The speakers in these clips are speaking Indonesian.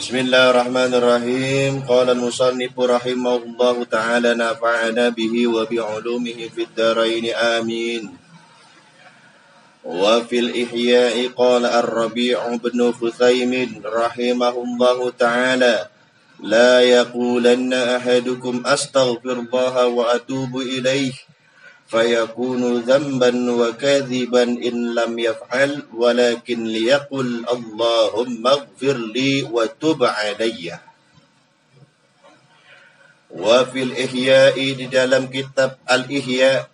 Bismillahirrahmanirrahim. Qala al-musannif rahimahullahu ta'ala nafa'ana bihi wa bi'ulumihi fid dharain amin. Wa fil ihya'i qala ar-Rabi' bin Khutsaimin rahimahullahu ta'ala la yaqulanna ahadukum astaghfirullaha wa atubu ilaih fayakunu dhanban wa kadhiban in lam yaf'al walakin liyaqul Allahumma ighfirli wa tub alayya. Wa fil ihya'i, di dalam kitab al-ihya,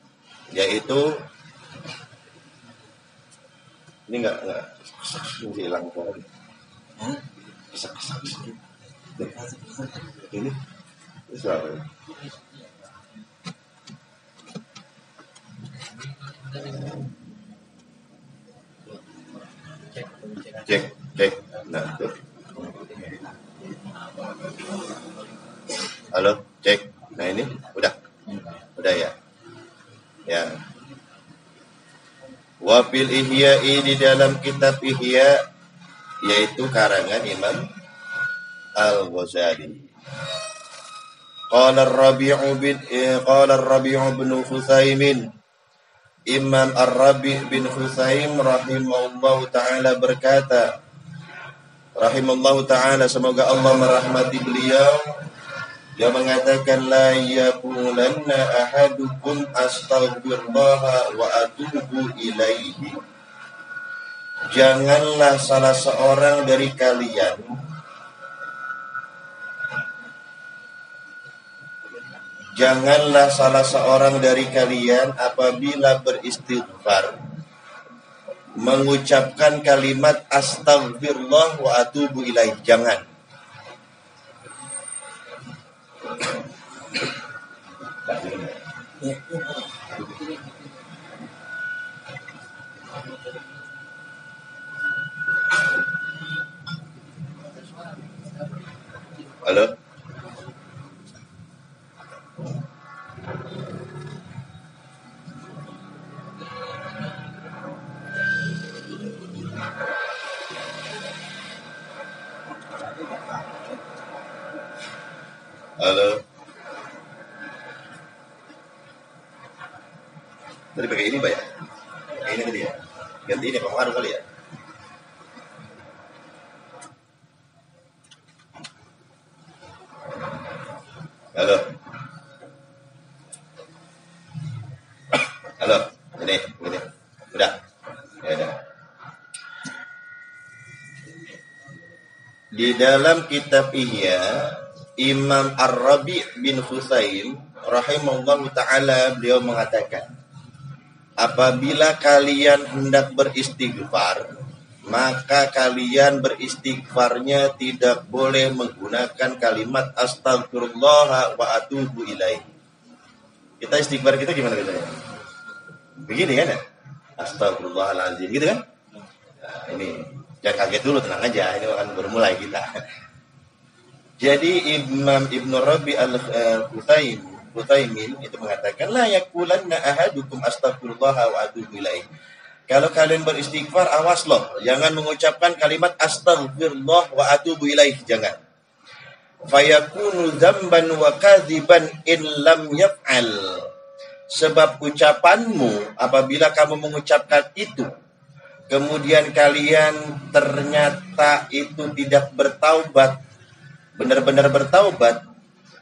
yaitu ini enggak hilang pohon. Kesak-kesak ini suara. Cek. Nah, tuh. Halo, cek. Nah, ini udah ya. Ya. Wa fil ihya'i, di dalam kitab Ihya, yaitu karangan Imam Al-Ghazali. Qala ar-Rabi' bin Khutsaimin, Imam Ar-Rabi' bin Khutsaim rahimahullahu ta'ala berkata, rahimahullahu ta'ala, semoga Allah merahmati beliau, dia mengatakan la yaqulanna ahadukum astaghfirullah wa atubu ilaihi. Janganlah salah seorang dari kalian Janganlah salah seorang dari kalian apabila beristighfar mengucapkan kalimat astagfirullah wa atubu ilaih. Jangan. Halo? Halo. Tadi pakai ini, Pak ya? Pakai ini tadi ya? Ganti ini, pengaruh kali ya? Halo. Halo. Ini. Udah. Ya udah. Di dalam kitab Ihya, Imam Ar-Rabi' bin Khutsaimin rahimahullahu ta'ala, beliau mengatakan, apabila kalian hendak beristighfar, maka kalian beristighfarnya tidak boleh menggunakan kalimat astagfirullah wa atubu ilaih. Kita istighfar kita gimana biasanya? Begini kan ya? Astagfirullahaladzim gitu kan? Nah, ini jangan kaget dulu, tenang aja, ini akan bermulai kita. Jadi Imam Ibn Rabi' al-Khutsaimin itu mengatakan la yaqulanna ahadukum astaghfirullah wa atubu ilaih. Kalau kalian beristighfar, awas loh, jangan mengucapkan kalimat astaghfirullah wa atubu ilaih, jangan. Fayakunu dzamban wa kadziban in lam yaf'al. Sebab ucapanmu apabila kamu mengucapkan itu, kemudian kalian ternyata itu tidak bertaubat, benar-benar bertaubat,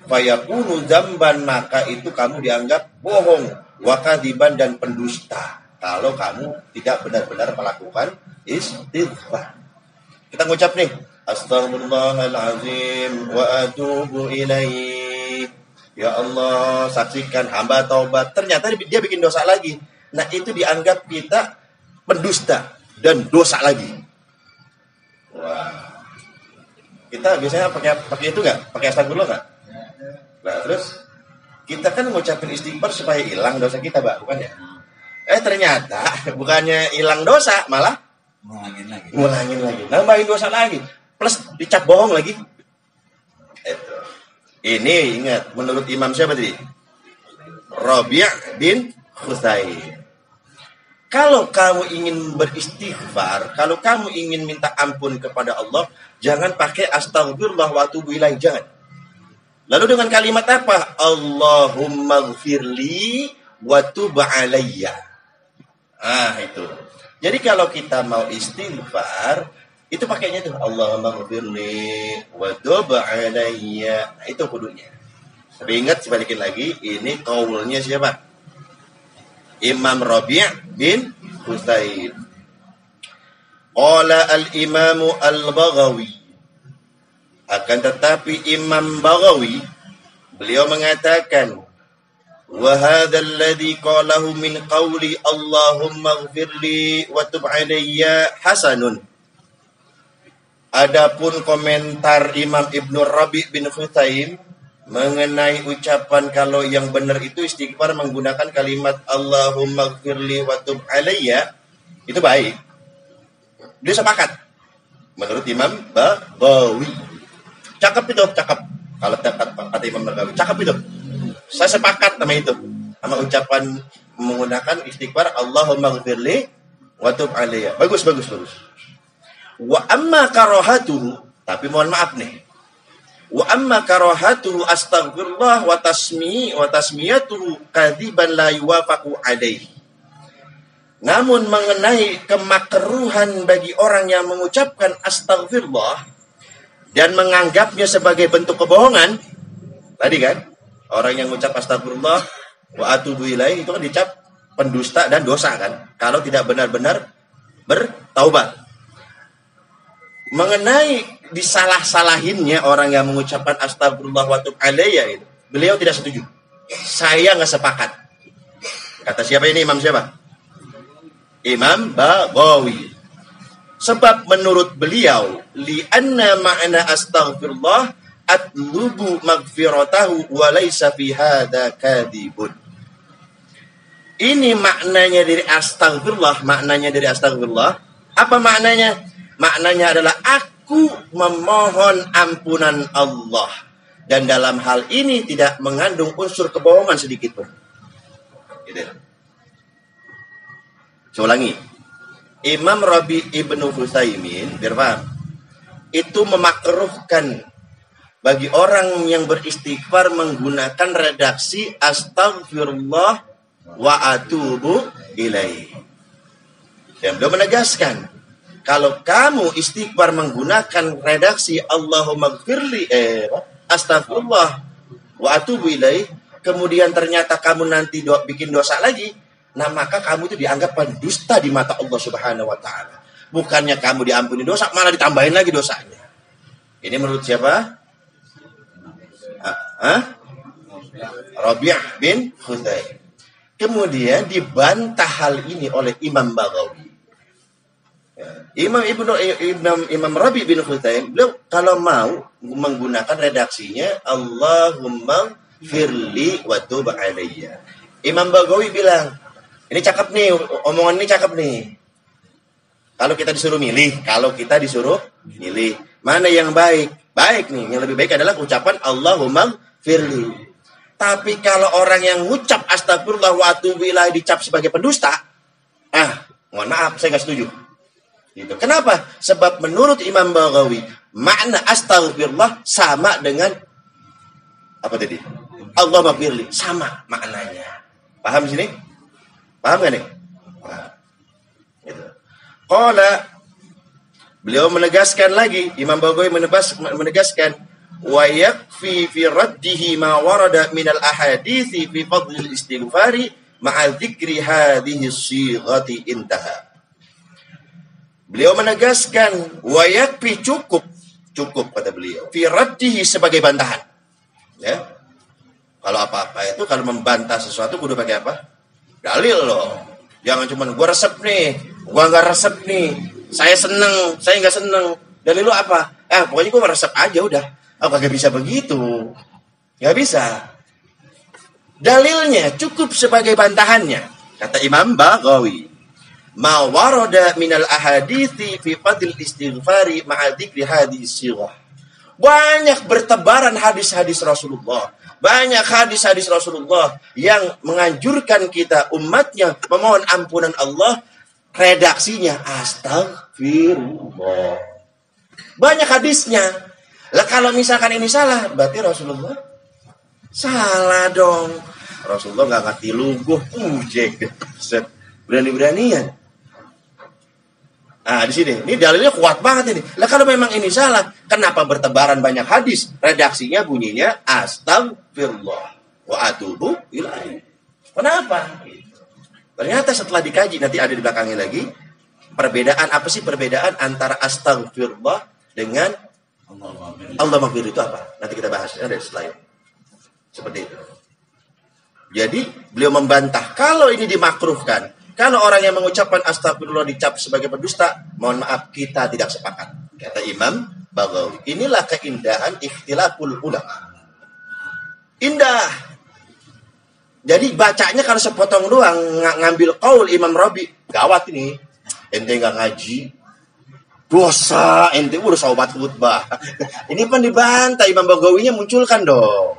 fayakunu dzamban, maka itu kamu dianggap bohong, wa kadziban, dan pendusta, kalau kamu tidak benar-benar melakukan istighfar. Kita ngucap nih, astagfirullahalazim wa atubu ilaih. Ya Allah, saksikan hamba taubat. Ternyata dia bikin dosa lagi. Nah, itu dianggap kita pendusta dan dosa lagi. Wah. Kita biasanya pakai itu nggak? Pakai astagfirullah nggak? Nah, terus kita kan ngucapin istighfar supaya hilang dosa kita, Pak, bukan ya? Ternyata bukannya hilang dosa, malah ngulangin lagi, nambahin dosa lagi, plus dicap bohong lagi. Ini ingat, menurut Imam siapa tadi? Rabi' bin Khutsaimin. Kalau kamu ingin beristighfar, kalau kamu ingin minta ampun kepada Allah, jangan pakai astagfirullah wa atubu ilaih, jangan. Lalu dengan kalimat apa? Allahumma gfirli wa tub alayya. Itu. Jadi kalau kita mau istighfar, itu pakainya tuh Allahumma gfirli wa tub alayya. Itu kudunya. Tapi ingat, sebalikin lagi, ini qaulnya siapa? Imam Rabi' bin Husain. Qala al-Imamu al-Baghawi. Akan tetapi Imam Baghawi, beliau mengatakan, wa hadha alladhi qalahu min qawli Allahumma ighfirli wa tub alayya hasanun. Adapun komentar Imam Ibnu Rabi' bin Husain mengenai ucapan kalau yang benar itu istighfar menggunakan kalimat Allahumma ighfirli wa tub alayya, itu baik. Dia sepakat menurut Imam Baghawi. Cakep itu, cakep. Kalau kata Imam Baghawi, cakep itu. Saya sepakat sama itu. Sama ucapan menggunakan istighfar Allahumma ighfirli wa tub alayya. Bagus. Wa amma karahatuhu, tapi mohon maaf nih. Wa amma karahatuhu astaghfirullah wa tasmiyatuhu kadziban la yuwafaqu alaihi. Namun mengenai kemakruhan bagi orang yang mengucapkan astaghfirullah dan menganggapnya sebagai bentuk kebohongan, tadi kan, orang yang mengucap astaghfirullah wa atubu ilaih itu kan dicap pendusta dan dosa kan, kalau tidak benar-benar bertaubat. Mengenai disalah-salahinnya orang yang mengucapkan astagfirullah wa tub alayya itu, beliau tidak setuju. Saya nggak sepakat. Kata siapa ini? Imam siapa? Imam Baghawi. Sebab menurut beliau, li'anna ma'na astaghfirullah atlubu maghfiratahu wa laysa fi hadza kadhibun. Ini maknanya dari astaghfirullah. Apa maknanya? Maknanya adalah aku memohon ampunan Allah. Dan dalam hal ini tidak mengandung unsur kebohongan sedikit pun. Gitu. Saya ulangi. Imam Rabi' ibnu Hutsaimin, biar paham, itu memakruhkan bagi orang yang beristighfar menggunakan redaksi astagfirullah wa atubu ilaih. Dan beliau menegaskan, kalau kamu istighfar menggunakan redaksi Allahumma gfirli astagfirullah wa atubu ilaih, kemudian ternyata kamu nanti bikin dosa lagi, nah maka kamu itu dianggap pendusta di mata Allah Subhanahu wa taala. Bukannya kamu diampuni dosa, malah ditambahin lagi dosanya. Ini menurut siapa? Rabi' bin Husain. Kemudian dibantah hal ini oleh Imam Baghawi. Imam Rabi' bin Husain, beliau kalau mau menggunakan redaksinya Allahumma firli wa tub alayya. Imam Baghawi bilang, ini cakep nih, omongan ini cakep nih. Kalau kita disuruh milih, mana yang baik? Baik nih, yang lebih baik adalah ucapan Allahumma firli. Tapi kalau orang yang ngucap astagfirullah wa atubu ilaih dicap sebagai pendusta, mohon maaf, saya nggak setuju. Gitu. Kenapa? Sebab menurut Imam Baghawi, makna astagfirullah sama dengan apa tadi? Allahumma firli, sama maknanya. Paham di sini? Paham gak nih? Gitu. Qala, beliau menegaskan lagi, Imam Baghawi menegaskan, wa yakfi fi raddihi ma warada min al ahadithi fi fadl al istighfari ma'a dzikri hadhihi as-sighati intaha. Beliau menegaskan, wa yakfi cukup kata beliau, fi raddihi sebagai bantahan. Ya. Kalau apa-apa itu, kalau membantah sesuatu kudu pakai apa? Dalil loh. Jangan cuma gua resep nih, gua enggak resep nih. Saya seneng, saya enggak seneng. Dalil lu apa? Pokoknya gua resep aja udah. Kagak bisa begitu. Enggak bisa. Dalilnya cukup sebagai bantahannya. Kata Imam Baghawi, ma warada minal ahadithi fi fadil istighfari ma'a dzikri hadhihi sirah. Banyak bertebaran hadis-hadis Rasulullah Banyak hadis-hadis Rasulullah yang menganjurkan kita umatnya memohon ampunan Allah. Redaksinya astagfirullah. Banyak hadisnya. Lah kalau misalkan ini salah, berarti Rasulullah salah dong. Rasulullah nggak ngerti luguh, berani-beranian. Nah, di sini, ini dalilnya kuat banget ini. Lah kalau memang ini salah, kenapa bertebaran banyak hadis? Redaksinya bunyinya astagfirullah wa atubu ilaihi. Kenapa? Ternyata setelah dikaji, nanti ada di belakangnya lagi, perbedaan apa sih perbedaan antara astagfirullah dengan Allah maghfir itu apa? Nanti kita bahas ada setelah ini. Seperti itu. Jadi beliau membantah kalau ini dimakruhkan, kalau orang yang mengucapkan astagfirullah dicap sebagai pendusta, mohon maaf kita tidak sepakat. Kata Imam Baghawi. Inilah keindahan ikhtilaful ulama. Indah. Jadi bacanya kalau sepotong doang ngambil qaul Imam Rabi, gawat ini. Ente nggak ngaji, dosa. Ente udah sobat khutbah. Ini pun dibantah Imam Baghawinya munculkan dong.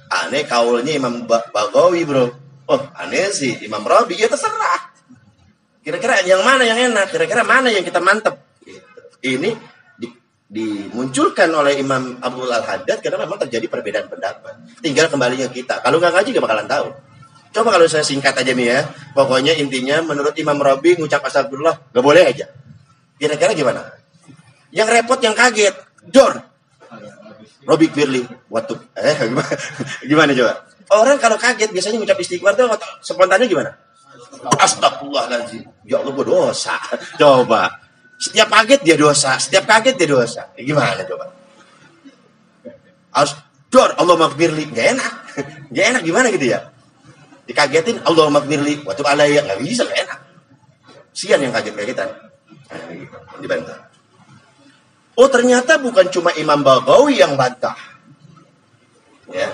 Aneh kaulnya Imam Baghawi bro. Oh aneh sih Imam Rabi, ya terserah. Kira-kira yang mana yang enak? Kira-kira mana yang kita mantep? Ini dimunculkan oleh Imam Abdul Al-Haddad karena memang terjadi perbedaan pendapat. Tinggal kembalinya kita. Kalau nggak ngaji nggak bakalan tahu. Coba kalau saya singkat aja nih ya. Pokoknya intinya menurut Imam Rabi ngucap astagfirullah nggak boleh aja. Kira-kira gimana? Yang repot yang kaget. Dor. Robi Firli. Waktu gimana coba? Orang kalau kaget biasanya ngucap istighfar tuh spontannya gimana? Astagfirullahaladzim. Ya Allah gue dosa. Coba. Setiap kaget dia dosa. Setiap kaget dia dosa. Gimana coba? Harus dor. Allah maghfirli. Gak enak. Gak enak gimana gitu ya? Dikagetin Allah maghfirli. Waktu alaiya. Gak bisa gak enak. Sian yang kaget-kagetan. Dibantah. Oh ternyata bukan cuma Imam Baghawi yang bantah. Ya.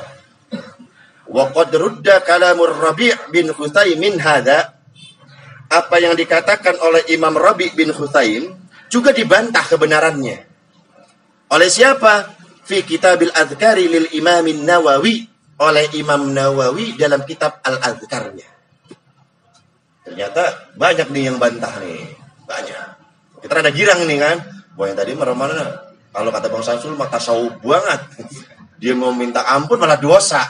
Wa qad rudda kalamur Rabi' bin Khuzaim min hadza. Apa yang dikatakan oleh Imam Rabi' bin Khuzaim juga dibantah kebenarannya. Oleh siapa? Fi Kitabil Adhkari lil Imam Nawawi. Oleh Imam Nawawi dalam kitab Al-Adhkarnya. Ternyata banyak nih yang bantah nih. Banyak. Kita ada girang nih kan. Wah yang tadi mana? Kalau kata Bang Samsul mah tasawuf banget. Dia mau minta ampun malah dosa.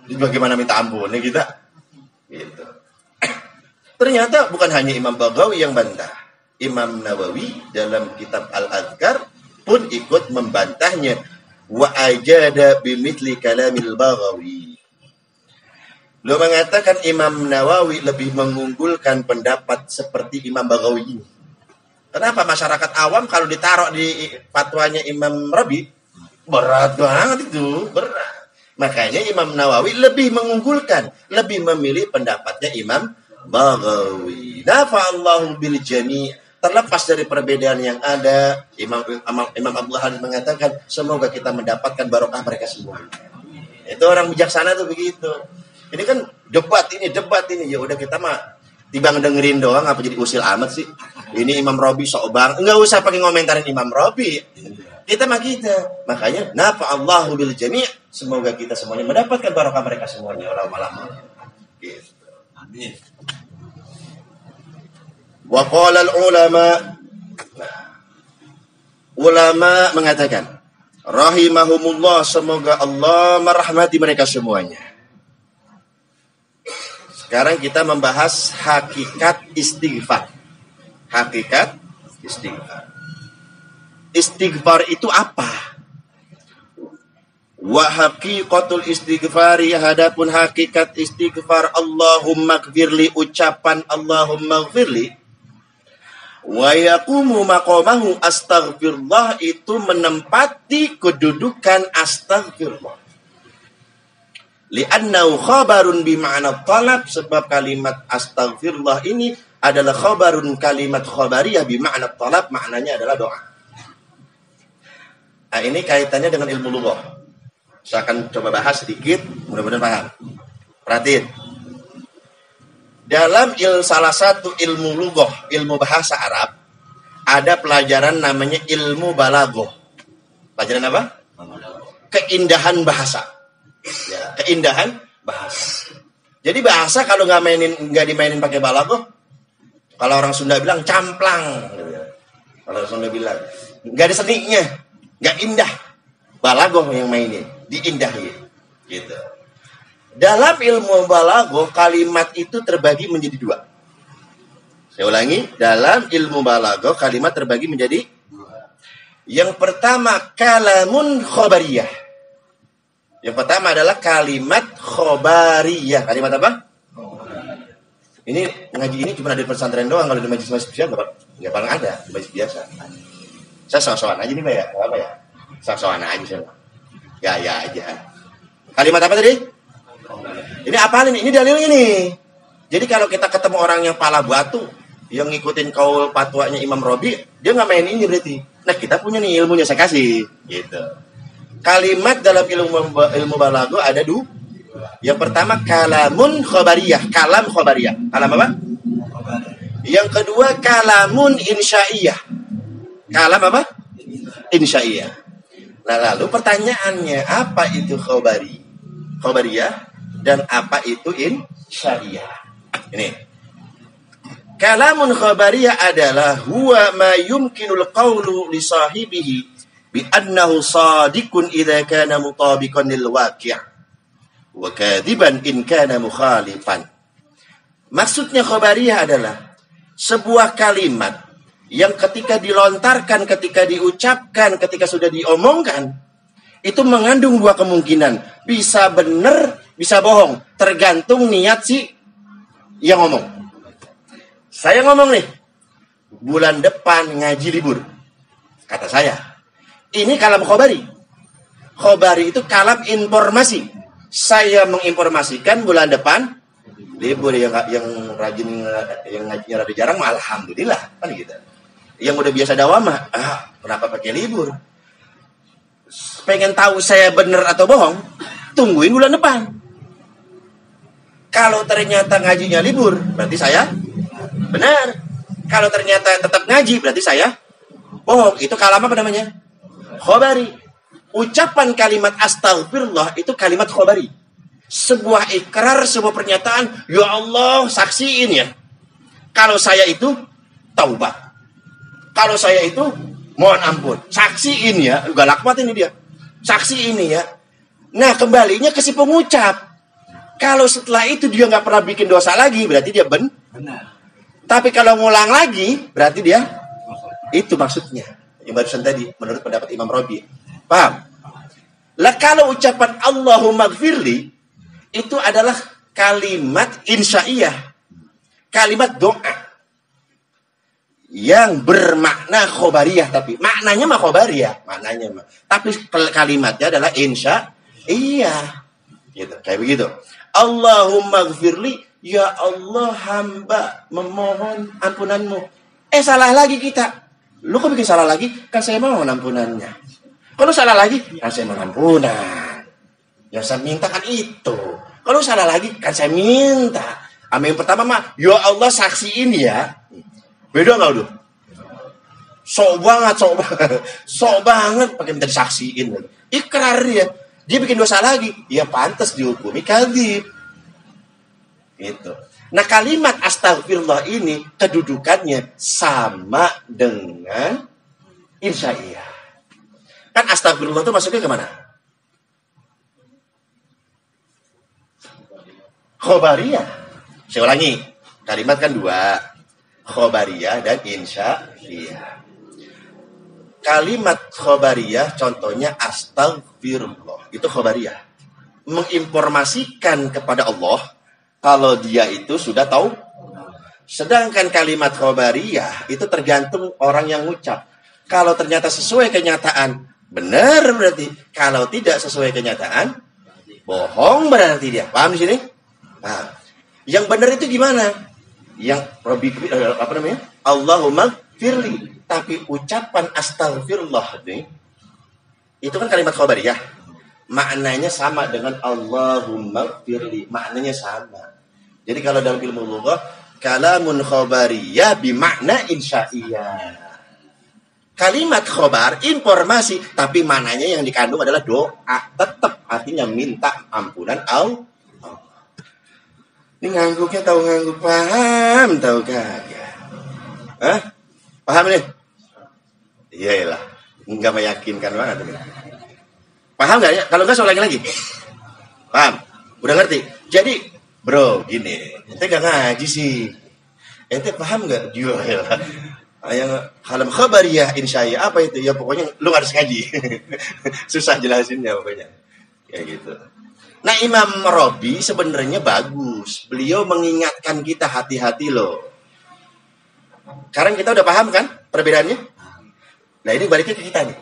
Jadi bagaimana minta ampun nih kita? Gitu. Ternyata bukan hanya Imam Baghawi yang bantah. Imam Nawawi dalam kitab Al-Adhkar pun ikut membantahnya. Wa ajada bimithli kalamil Baghawi. Beliau mengatakan Imam Nawawi lebih mengunggulkan pendapat seperti Imam Baghawi ini. Kenapa masyarakat awam kalau ditaruh di fatwanya Imam Rabi berat banget itu, berat. Makanya Imam Nawawi lebih mengunggulkan, lebih memilih pendapatnya Imam Baghawi. Nafa'allahu bil jami'. Terlepas dari perbedaan yang ada, Imam Abdul Halim mengatakan semoga kita mendapatkan barokah mereka semua. Itu orang bijaksana tuh begitu. Ini kan debat ini. Ya udah kita mah tibang dengerin doang, apa jadi usil amat sih? Ini Imam Rabi sok bang, enggak usah pakai ngomentarin Imam Rabi. Kita mah kita. Makanya nafa'allahu bil jami'. Semoga kita semuanya mendapatkan barokah mereka semuanya. Ulama-ulama. Gitu. Amin. Wa qala al-ulama. Ulama mengatakan, rahimahumullah, semoga Allah merahmati mereka semuanya. Sekarang kita membahas hakikat istighfar. Hakikat istighfar. Istighfar itu apa? Wa haqiqatul istighfari, hadapun hakikat istighfar, Allahumma gfirli, ucapan Allahumma gfirli. Wa yaqumu maqamahu astaghfirullah, itu menempati kedudukan astaghfirullah. Li'annahu khabarun bima'na talab, sebab kalimat astaghfirullah ini adalah khabarun, kalimat khabariyah bima'na talab, maknanya adalah doa. Nah, ini kaitannya dengan ilmu lughah. Saya akan coba bahas sedikit, mudah-mudahan paham. Perhatiin. Dalam salah satu ilmu lughah, ilmu bahasa Arab, ada pelajaran namanya ilmu balaghah. Pelajaran apa? Keindahan bahasa. Ya, keindahan bahasa. Jadi bahasa kalau nggak dimainin pakai balaghah, kalau orang Sunda bilang camplang. Kalau Sunda bilang nggak ada seninya, nggak indah. Balaghah yang mainin, diindahin. Gitu. Dalam ilmu balaghah kalimat itu terbagi menjadi dua. Saya ulangi, dalam ilmu balaghah kalimat terbagi menjadi yang pertama kalamun khobariyah. Yang pertama adalah kalimat khobariyah. Kalimat apa? Ini ngaji ini cuma ada di pesantren doang. Kalau di majlis-majlis biasa nggak pernah ada. Di majlis biasa. Saya soal-soalan aja nih Pak ya. Apa ya? Soal-soalan aja saya. Ya aja. Kalimat apa tadi? Ini apalin? Ini dalil ini. Jadi kalau kita ketemu orang yang pala batu, yang ngikutin kaul fatwanya Imam Robi, dia nggak main ini berarti. Nah kita punya nih ilmunya, saya kasih. Gitu. Kalimat dalam ilmu balaghah ada dua. Yang pertama kalamun khobariyah, kalam khobariyah. Kalam apa? Yang kedua kalamun insya'iyah. Kalam apa? Insya'iyah. Nah lalu pertanyaannya, apa itu khobariyah dan apa itu insya'iyah? Ini. Kalamun khabariyah adalah huwa ma yumkinul qawlu li sahibihi bi annahu sadiqun idza kana mutabiqan lil waqi' wa kadiban in kana mukhalifan. Maksudnya khabariyah adalah sebuah kalimat yang ketika dilontarkan, ketika diucapkan, ketika sudah diomongkan, itu mengandung dua kemungkinan. Bisa benar, bisa bohong. Tergantung niat si yang ngomong. Saya ngomong nih, bulan depan ngaji libur. Kata saya, ini kalam khobari. Khobari itu kalam informasi. Saya menginformasikan bulan depan libur. Yang rajin, yang ngajinya rada jarang, alhamdulillah. Kan gitu. Yang udah biasa dawamah, kenapa pakai libur? Pengen tahu saya benar atau bohong, tungguin bulan depan. Kalau ternyata ngajinya libur, berarti saya benar. Kalau ternyata tetap ngaji, berarti saya bohong. Itu kalam apa namanya? Khobari. Ucapan kalimat astagfirullah itu kalimat khobari. Sebuah ikrar, sebuah pernyataan. Ya Allah, saksiin ya. Kalau saya itu taubat. Kalau saya itu mohon ampun. Saksiin ya. Galak banget ini dia. Saksiin ya. Nah kembalinya ke si pengucap. Kalau setelah itu dia nggak pernah bikin dosa lagi, berarti dia benar. Tapi kalau ngulang lagi, berarti dia itu maksudnya. Yang barusan tadi, menurut pendapat Imam Robi. Paham? Lah kalau ucapan Allahumma gfirli, itu adalah kalimat insya'iyah. Kalimat doa. Yang bermakna khobariyah. Tapi maknanya mah khobariyah. Maknanya mah. Tapi kalimatnya adalah insya'iyah. Gitu, kayak begitu. Allahumma gfirli, ya Allah hamba memohon ampunanmu. Salah lagi kita. Lu kok bikin salah lagi? Kan saya mohon ampunannya. Kalau salah lagi, kan saya mohon ampunan. Yang saya minta kan itu. Kalau salah lagi, kan saya minta. Yang pertama mah, ya Allah saksiin ya. Beda nggak udah? Sok banget pakai minta disaksiin. Ikrar dia. Dia bikin dosa lagi, ya pantas dihukumi kadzib. Gitu. Nah kalimat astagfirullah ini kedudukannya sama dengan insya'iyah. Kan astagfirullah itu masuknya kemana? Khobariyah. Saya ulangi, kalimat kan dua. Khobariyah dan insya'iyah. Kalimat khobariyah contohnya astagfirullah. Itu khobariyah. Menginformasikan kepada Allah kalau dia itu sudah tahu. Sedangkan kalimat khobariyah itu tergantung orang yang ngucap. Kalau ternyata sesuai kenyataan, benar berarti. Kalau tidak sesuai kenyataan, bohong berarti dia. Paham di sini? Paham. Yang benar itu gimana? Yang apa namanya? Allahumma firli. Tapi ucapan astagfirullah ini, itu kan kalimat khobariyah. Maknanya sama dengan Allahumma firli. Maknanya sama. Jadi kalau dalam ilmu lughah, kalamun khobariyah bimakna insya'iyah. Kalimat khobar, informasi, tapi maknanya yang dikandung adalah doa. Tetap artinya minta ampunan Allah. Ini ngangguknya tahu ngangguk, paham tahu kagak? Hah? Paham nih? Iyalah, nggak meyakinkan banget ini. Paham nggak ya? Kalau nggak saya ulangi lagi. Paham? Udah ngerti? Jadi, bro, gini, ente nggak ngaji sih. Ente paham nggak? Iyalah. Yang halam khabariyah insya'Allah apa itu? Ya pokoknya lu harus ngaji. Susah jelasinnya pokoknya. Kayak gitu. Nah, Imam Rabi sebenarnya bagus. Beliau mengingatkan kita hati-hati loh. Sekarang kita udah paham kan perbedaannya? Nah, ini baliknya ke kita nih.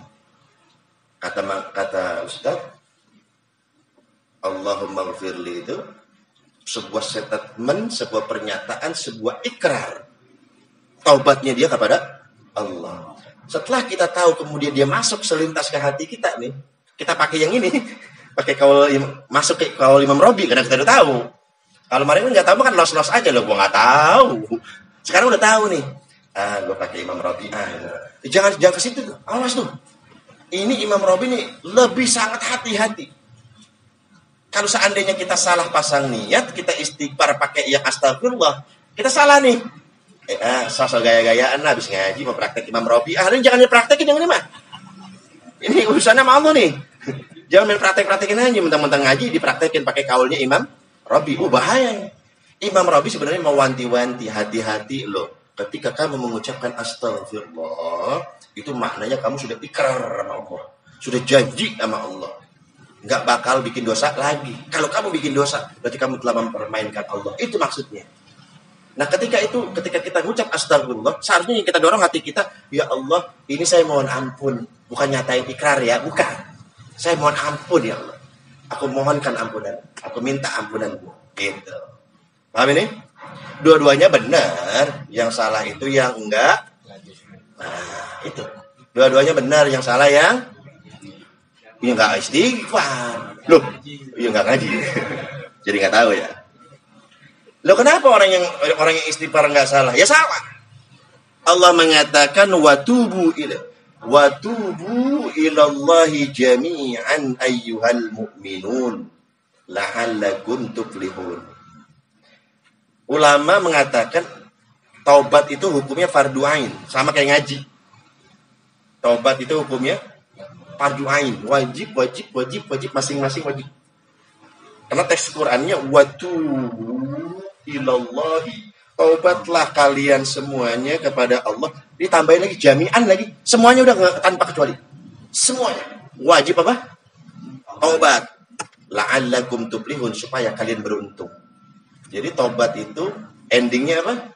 Kata Ustaz, Allahumma ghfirli itu sebuah statement, sebuah pernyataan, sebuah ikrar. Taubatnya dia kepada Allah. Setelah kita tahu kemudian dia masuk selintas ke hati kita nih, kita pakai yang ini, pakai masuk ke kaul Imam Rabi karena kita udah tahu. Kalau kemarin nggak tahu kan los-los aja loh, gua nggak tahu. Sekarang udah tahu nih. Gua pakai Imam Rabi. Jangan ke situ, awas tuh. Ini Imam Rabi nih lebih sangat hati-hati. Kalau seandainya kita salah pasang niat, kita istighfar pakai yang astagfirullah, kita salah nih. Sosok gaya-gayaan habis ngaji mau praktek Imam Rabi. Ini jangan dipraktekin yang ini mah. Ini urusannya sama Allah nih. Jangan main praktek-praktekin aja mentang-mentang ngaji dipraktekin pakai kaulnya Imam Rabi. Bahaya. Imam Rabi sebenarnya mau wanti-wanti, hati-hati loh. Ketika kamu mengucapkan astagfirullah, itu maknanya kamu sudah ikrar sama Allah. Sudah janji sama Allah. Nggak bakal bikin dosa lagi. Kalau kamu bikin dosa, berarti kamu telah mempermainkan Allah. Itu maksudnya. Nah, ketika kita mengucap astagfirullah, seharusnya yang kita dorong hati kita, ya Allah, ini saya mohon ampun. Bukan nyatain ikrar ya, bukan. Saya mohon ampun ya Allah. Aku mohonkan ampunan. Aku minta ampunanmu. Gitu. Paham ini? Dua-duanya benar. Yang salah itu yang enggak. Nah, itu. Dua-duanya benar. Yang salah yang enggak istighfar. Loh, yang enggak ngaji. Jadi enggak tahu ya. Loh, kenapa orang yang istighfar enggak salah? Ya salah. Allah mengatakan watubu ilallahi jami'an ayyuhal mu'minun la'allakum tuflihun. Ulama mengatakan taubat itu hukumnya fardu ain, sama kayak ngaji. Taubat itu hukumnya fardu ain, wajib masing-masing wajib. Karena teks Qur'annya watubu ilallahi, taubatlah kalian semuanya kepada Allah. Ditambahin lagi jami'an lagi, semuanya udah tanpa kecuali. Semuanya wajib apa? Taubat. La'allakum tuflihun, supaya kalian beruntung. Jadi taubat itu endingnya apa?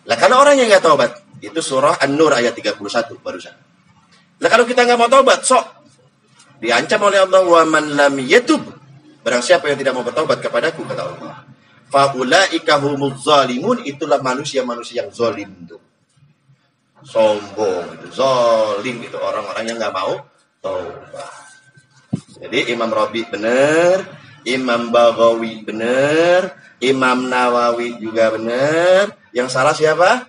Lah kalau orang yang nggak taubat, itu surah An-Nur ayat 31 barusan. Lah kalau kita nggak mau taubat, sok diancam oleh Allah, wa man lam yatub, barang siapa yang tidak mau bertaubat kepadaku, kata Allah, faulaika humuz zalimun, itulah manusia-manusia yang zalim itu. Sombong itu, zalim itu orang-orang yang nggak mau taubat. Jadi Imam Rabi benar, Imam Baghawi benar, Imam Nawawi juga benar. Yang salah siapa?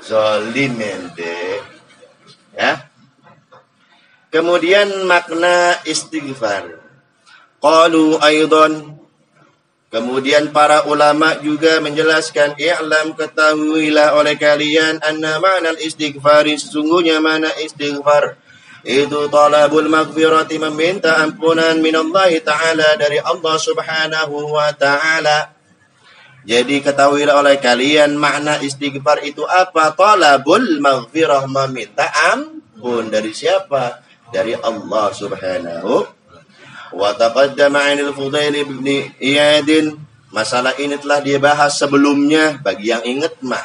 Zalim ente. Ya. Kemudian makna istighfar. Qalu aidan. Kemudian para ulama juga menjelaskan, i'lam, ketahuilah oleh kalian, anna ma'nal istighfari, sesungguhnya mana istighfar itu talabul maghfirati, meminta ampunan minallahi ta'ala, dari Allah subhanahu wa ta'ala. Jadi ketahuilah oleh kalian makna istighfar itu apa? Talabul maghfirah, meminta ampun. Dari siapa? Dari Allah subhanahu wa taqaddama 'anil Fudail bin Iyad. Masalah ini telah dibahas sebelumnya bagi yang ingat mah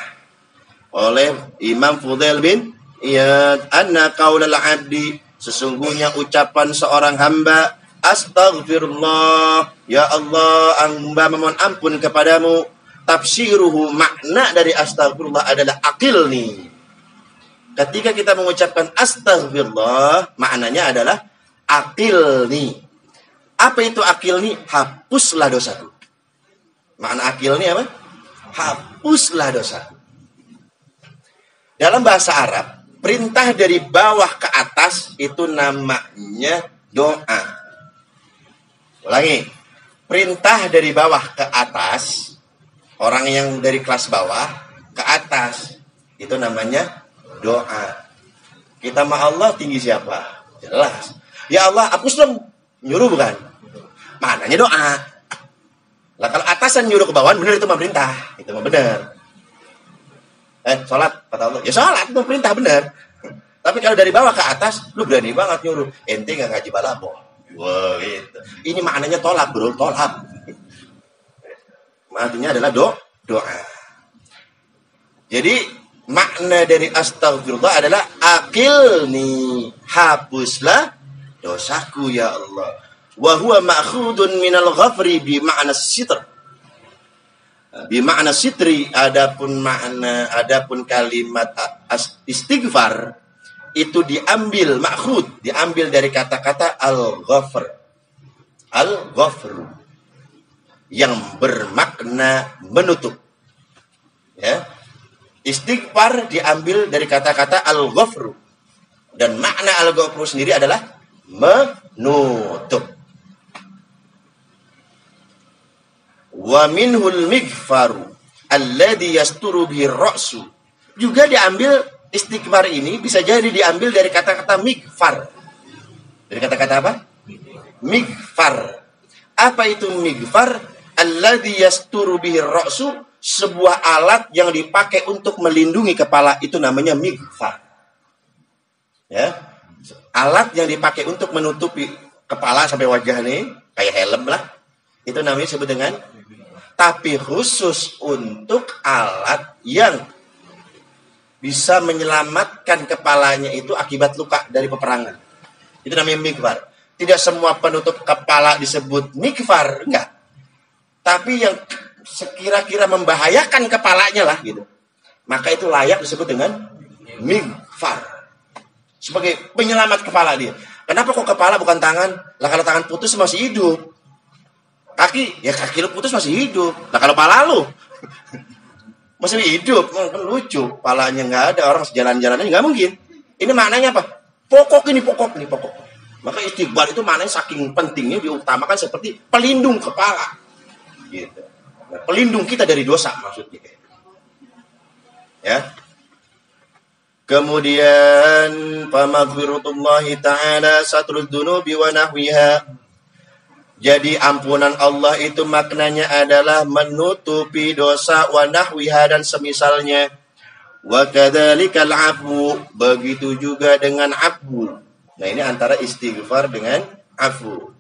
oleh Imam Fudail bin Iyad, anna qaulal 'abdi, sesungguhnya ucapan seorang hamba, astaghfirullah, ya Allah, hamba memohon ampun kepadamu. Tafsiruhu, makna dari astaghfirullah adalah aqilni. Ketika kita mengucapkan astaghfirullah, maknanya adalah aqilni. Apa itu aqilni? Hapuslah dosaku. Makna aqilni apa? Hapuslah dosaku. Dalam bahasa Arab, perintah dari bawah ke atas itu namanya doa. Ulangi. Perintah dari bawah ke atas, orang yang dari kelas bawah ke atas, itu namanya doa. Kita sama Allah tinggi siapa? Jelas. Ya Allah, hapus dong. Nyuruh bukan? Maknanya doa. Lah kalau atasan nyuruh ke bawah, benar itu mah perintah. Itu mah benar. Sholat, kata Allah. Ya sholat, itu perintah benar. Tapi kalau dari bawah ke atas, lu berani banget nyuruh. Ente gak ngaji balapo. Wah, gitu. Ini maknanya tolak, bro, tolak. Artinya adalah doa. Jadi makna dari astagfirullah adalah aqilni, hapuslah dosaku ya Allah. Wa huwa ma'khudun minal ghafri bi ma'na sitr. Bi ma'na sitri, adapun kalimat istighfar itu diambil ma'khud, diambil dari kata-kata al-ghafr. Al-ghafru yang bermakna menutup. Ya. Istighfar diambil dari kata-kata al-ghafru. Dan makna al-ghafru sendiri adalah menutup. Wa minhul mighfaru alladhi yasturu bihi ra'su. Juga diambil istighfar ini bisa jadi diambil dari kata-kata mighfar. Dari kata-kata apa? Mighfar. Apa itu mighfar? Alladhi yasturu bihi ra'su, sebuah alat yang dipakai untuk melindungi kepala, itu namanya mighfar. Ya. Alat yang dipakai untuk menutupi kepala sampai wajah nih, kayak helm lah. Itu namanya disebut dengan, tapi khusus untuk alat yang bisa menyelamatkan kepalanya itu akibat luka dari peperangan. Itu namanya mighfar. Tidak semua penutup kepala disebut mighfar, enggak. Tapi yang sekira-kira membahayakan kepalanya lah gitu. Maka itu layak disebut dengan mighfar. Sebagai penyelamat kepala dia. Kenapa kok kepala bukan tangan? Lah kalau tangan putus masih hidup. Kaki, ya kaki lu putus masih hidup. Nah kalau pala lu masih hidup, kan lucu. Palanya nggak ada, orang sejalan-jalannya nggak mungkin. Ini maknanya apa? Pokok. Maka istighfar itu maknanya saking pentingnya diutamakan seperti pelindung kepala. Gitu. Nah, pelindung kita dari dosa maksudnya. Ya. Kemudian famaghfiratullahi ta'ala satrud dunubi wa nahwiha. Jadi ampunan Allah itu maknanya adalah menutupi dosa wa nahwiha dan semisalnya. Wa kadzalikal afu, begitu juga dengan afu. Nah, ini antara istighfar dengan afu.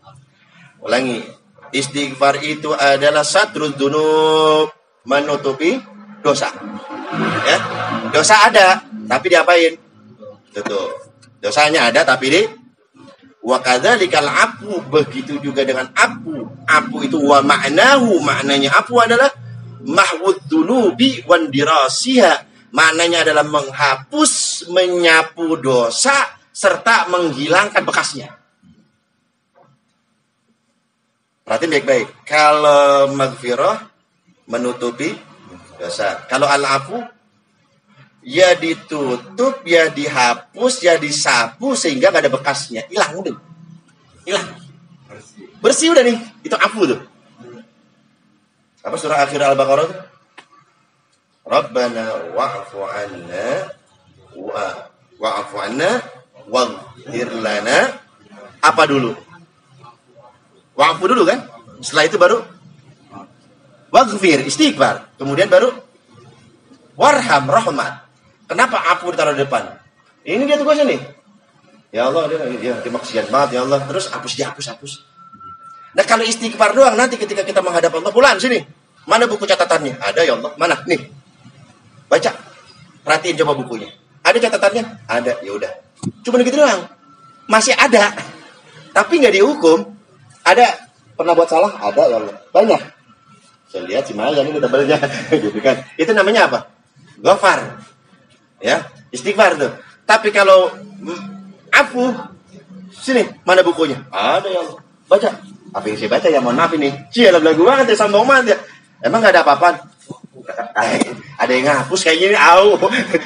Ulangi. Istighfar itu adalah satrul dzunub, menutupi dosa. Ya. Dosa ada, tapi diapain? Tutup. Dosanya ada tapi wa kadzalikal afu, begitu juga dengan afu. Afu itu wa ma'nahu, maknanya afu adalah mahwud dzunubi wan dirasiha. Maknanya adalah menghapus, menyapu dosa serta menghilangkan bekasnya. Perhatiin baik-baik. Kalau maghfirah menutupi dosa. Kalau al-afu ya ditutup, ya dihapus, ya disapu sehingga gak ada bekasnya. Hilang udah. Hilang. Bersih udah nih. Itu afu tuh. Apa surah akhir Al-Baqarah tuh? Rabbana wa'fu anna wa'fu anna waghfir lana. Apa dulu? Wa'fu dulu kan? Setelah itu baru waghfir, istighfar. Kemudian baru warham, rahmat. Kenapa afu ditaruh di depan? Ini dia tugasnya nih. Ya Allah, dia maksiat banget ya Allah. Terus hapus. Nah kalau istighfar doang, nanti ketika kita menghadap Allah, pulang sini. Mana buku catatannya? Ada ya Allah. Mana? Nih. Baca. Perhatiin coba bukunya. Ada catatannya? Ada. Ya udah. Cuma gitu doang. Masih ada. Tapi nggak dihukum. Ada. Pernah buat salah? Ada ya Allah. Banyak. Saya lihat si Maya ini tebelnya. Gitu kan. Itu namanya apa? Ghafar. Ya, istighfar tuh. Tapi kalau afu, sini, mana bukunya? Ada ya Allah. Baca. Apa yang saya baca ya? Mohon maaf ini. Cie, lagu banget ya, sombong banget ya. Emang gak ada apa-apaan? Ada yang ngapus kayaknya ini,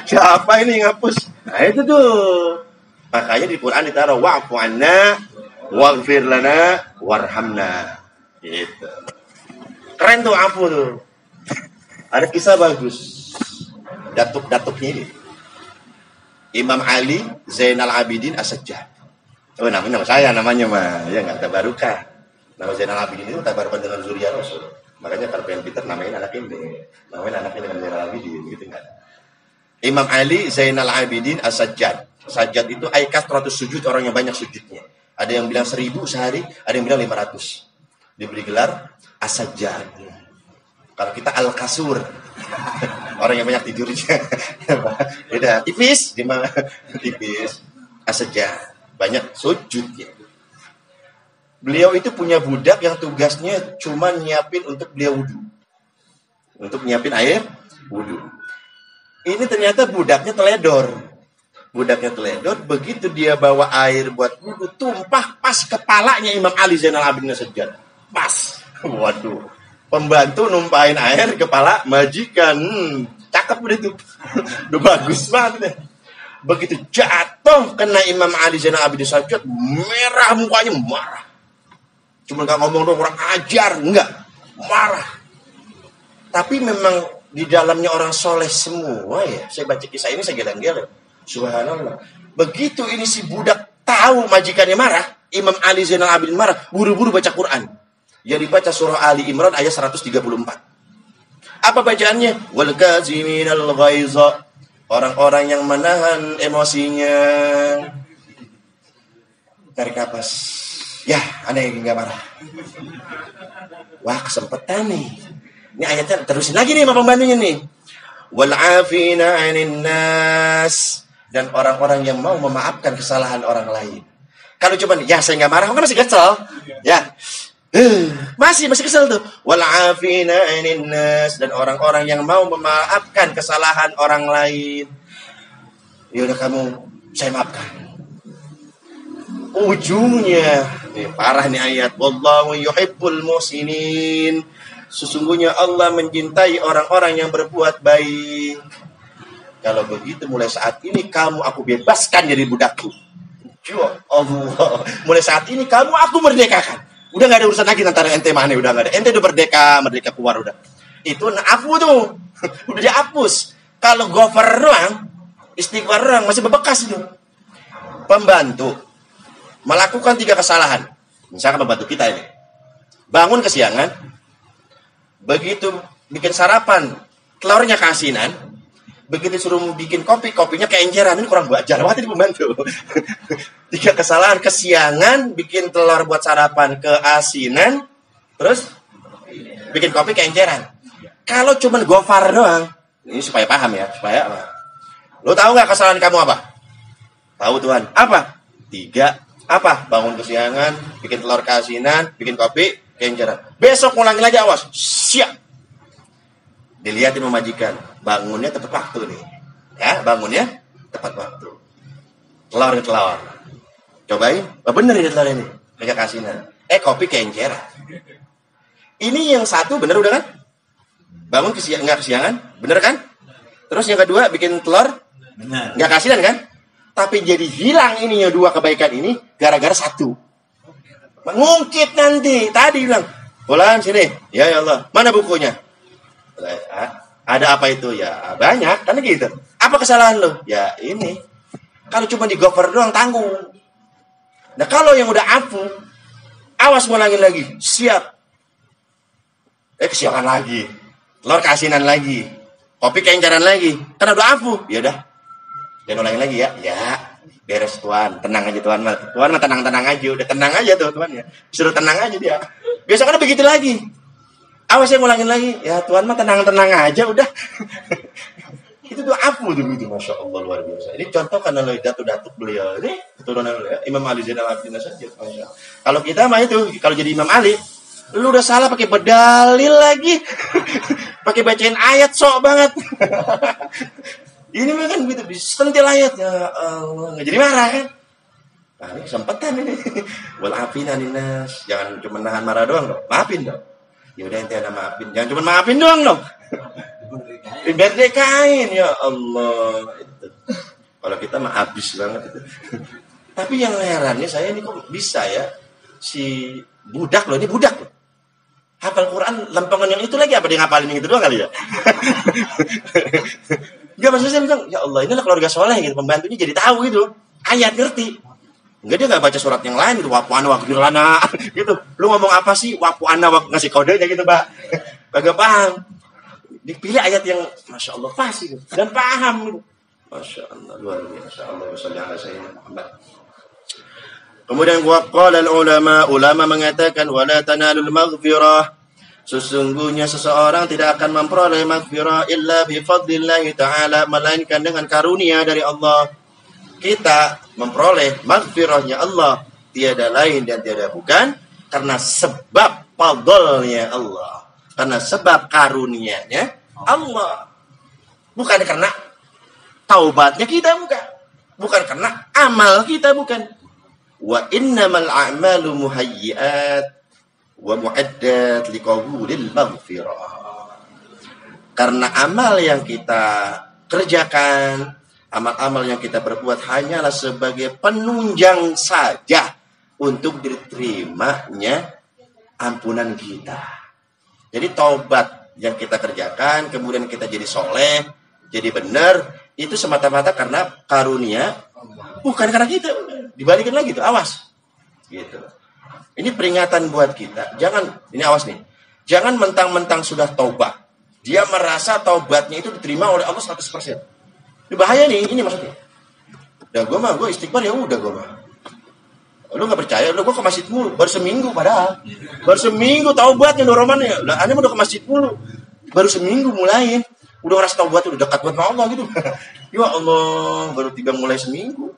siapa ini yang ngapus? Nah itu tuh. Makanya di Quran ditaruh wa'fu anna waghfir lana warhamna. Gitu. Keren tuh afu tuh. Ada kisah bagus. Datuk-datuknya ini. Imam Ali Zainal Abidin As-Sajjad. Oh nama saya namanya mah. Ya enggak tabarukah. Nama Zainal Abidin itu tabarukan dengan Zuriya Rasul. Makanya kalau pengen Peter namain anak ini. Namain anaknya dengan Zainal Abidin gitu enggak. Imam Ali Zainal Abidin As-Sajjad. Sajjad itu kasratus sujud, orang yang banyak sujudnya. Ada yang bilang 1000 sehari, ada yang bilang 500. Diberi gelar As-Sajjad. Kalau kita Al-Kasur. Orang yang banyak tidurnya. Beda, tipis, gimana? Tipis. As-Sajjad. Banyak sujudnya. Beliau itu punya budak yang tugasnya cuma nyiapin untuk beliau wudu. Untuk nyiapin air wudu. Ini ternyata budaknya teledor. Budaknya teledor, begitu dia bawa air buat wudu, tumpah pas kepalanya Imam Ali Zainal Abidin As-Sajjad. Pas. Waduh. Pembantu numpahin air kepala majikan. Cakep udah itu. Udah bagus banget. Begitu jatuh kena Imam Ali Zainal Abidin As-Sajjad, merah mukanya, marah. Cuma gak ngomong dong orang ajar, enggak. Marah. Tapi memang di dalamnya orang soleh semua ya. Saya baca kisah ini saya geleng-geleng. Subhanallah. Begitu ini si budak tahu majikannya marah, Imam Ali Zainal Abidin marah, buru-buru baca Quran. Yang dibaca surah Ali Imran ayat 134. Apa bacaannya? Wal kaziminal ghaiza. Orang-orang yang menahan emosinya. Tarik napas. Ya, aneh enggak marah. Wah, kesempatan nih. Ini ayatnya terusin lagi nih sama pembantunya nih. Wal afina 'anil nas. Dan orang-orang yang mau memaafkan kesalahan orang lain. Kalau cuma ya saya nggak marah, kan masih kesel, ya masih kesel tuh. Wal afina 'anil nas, dan orang-orang yang mau memaafkan kesalahan orang lain. Ya udah kamu saya maafkan. Ujungnya nih parah nih ayat. Wallahu yuhibbul muhsinin. Sesungguhnya Allah mencintai orang-orang yang berbuat baik. Kalau begitu mulai saat ini kamu aku bebaskan dari budakku. Ya Allah. Mulai saat ini kamu aku merdekakan. Udah gak ada urusan lagi antara ente mana, udah gak ada. Ente udah merdeka keluar udah. Itu afu tuh. Udah dihapus. Kalau gofar doang, istighfar doang masih bebekas itu. Pembantu melakukan 3 kesalahan. Misalkan pembantu kita ini bangun kesiangan, begitu bikin sarapan telurnya keasinan. Begitu suruh bikin kopi, kopinya keenceran. Ini kurang ajar banget ini pembantu. 3 kesalahan, kesiangan, bikin telur buat sarapan keasinan, terus bikin kopi keenceran. Kalau cuma gofar doang, ini supaya paham ya, supaya apa? Lo tahu nggak kesalahan kamu apa? Tahu Tuhan. Apa? 3. Apa? Bangun kesiangan, bikin telur keasinan, bikin kopi keenceran. Besok ngulangin lagi, awas. Siap. Dilihatin memajikan, bangunnya tepat waktu nih. Ya, bangunnya tepat waktu. Telur. Cobain, bener ini telur ini. Mereka kasinan. Kopi keenceran. Ini yang satu bener udah kan? Bangun nggak kesiangan, bener kan? Terus yang kedua bikin telur, bener. Nggak kasinan kan? Tapi jadi hilang ininya 2 kebaikan ini gara-gara 1. Ngungkit nanti. Tadi bilang, pulang sini. Ya Allah, mana bukunya? Ada apa itu? Ya banyak kan gitu. Apa kesalahan lo? Ya ini. Kalau cuma di gofar doang tanggung. Nah kalau yang udah afu, awas ngulangin lagi. Siap. Kesiangan lagi. Telur keasinan lagi. Kopi keenceran lagi. Karena udah afu. Ya udah. Jangan ulangin lagi ya. Ya. Beres Tuhan. Tenang aja Tuhan. Tuhan mah tenang-tenang aja. Udah tenang aja tuh Tuhan ya. Suruh tenang aja dia. Biasa kan begitu lagi. Awas saya ngulangin lagi. Ya Tuhan mah tenang-tenang aja udah. Itu tuh afu tuh gitu. Masya Allah luar biasa. Ini contoh karena datuk-datuk beliau. Ini keturunan beliau. Imam Ali Zainal Abidin As-Sajjad. Kalau kita mah itu. Kalau jadi Imam Ali. Lu udah salah pakai berdalil lagi. Pakai bacain ayat sok banget. Ini mah kan gitu. Disentil ayat. Ya Allah. Nggak jadi marah kan. Nah ini kesempatan ini. Wal afina linnas. Jangan cuma nahan marah doang dong. Maafin dong. Ya udah ente maafin. Jangan cuma maafin doang dong. Dimerdekain ya Allah. Itu. Kalau kita mah habis banget itu. Tapi yang herannya saya ini kok bisa ya si budak loh, ini budak loh. Hafal Quran lempengan yang itu lagi apa dia ngapalin yang itu doang kali ya? Enggak, maksudnya saya bilang, ya Allah inilah keluarga soleh gitu, pembantunya jadi tahu gitu, ayat ngerti. Enggak, dia nggak baca surat yang lain gitu, wapuana wakdirlana gitu. Lu ngomong apa sih wapuana ngasih kodenya gitu Pak? Kagak paham. Dipilih ayat yang masya Allah fasih gitu. Dan paham gitu. Masya Allah luar biasa. Allah bersalawat Sayyidina Muhammad. Kemudian qala ulama mengatakan wala tanalul maghfirah. Sesungguhnya seseorang tidak akan memperoleh maghfirah illa bi fadlillah taala, melainkan dengan karunia dari Allah. Kita memperoleh maghfirahnya Allah tiada lain dan tiada bukan karena sebab fadlnya Allah, karena sebab karunianya Allah, bukan karena taubatnya kita, bukan karena amal kita, bukan. Wa innamal a'malu muhayyi'at wa mu'addat liqabulil maghfirah. Karena amal yang kita kerjakan, amal-amal yang kita berbuat hanyalah sebagai penunjang saja untuk diterimanya ampunan kita. Jadi taubat yang kita kerjakan, kemudian kita jadi soleh, jadi benar, itu semata-mata karena karunia, bukan karena kita. Dibalikin lagi tuh, awas. Gitu. Ini peringatan buat kita. Jangan, ini awas nih. Jangan mentang-mentang sudah taubat. Dia merasa taubatnya itu diterima oleh Allah 100%. Ini bahaya nih, ini maksudnya. Udah gue istighfar ya udah gue mah. Lu gak percaya, lu gue ke masjid mulu. Baru seminggu padahal. Baru seminggu taubatnya doromannya. Lah aneh udah ke masjid mulu. Baru seminggu mulain. Udah ngerasa taubat udah dekat buat Allah gitu. Ya Allah, baru tiba mulai seminggu.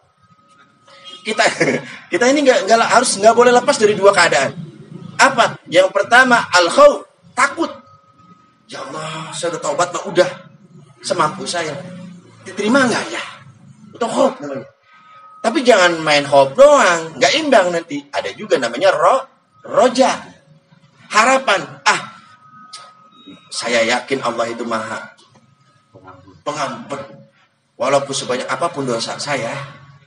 Kita ini nggak boleh lepas dari dua keadaan. Apa? Yang pertama al-khauf, takut. Ya Allah, saya udah taubat mah udah semampu saya. Diterima nggak ya? Itu khauf namanya. Tapi jangan main khauf doang, nggak imbang nanti. Ada juga namanya roja, harapan. Saya yakin Allah itu maha pengampun. Walaupun sebanyak apapun dosa saya,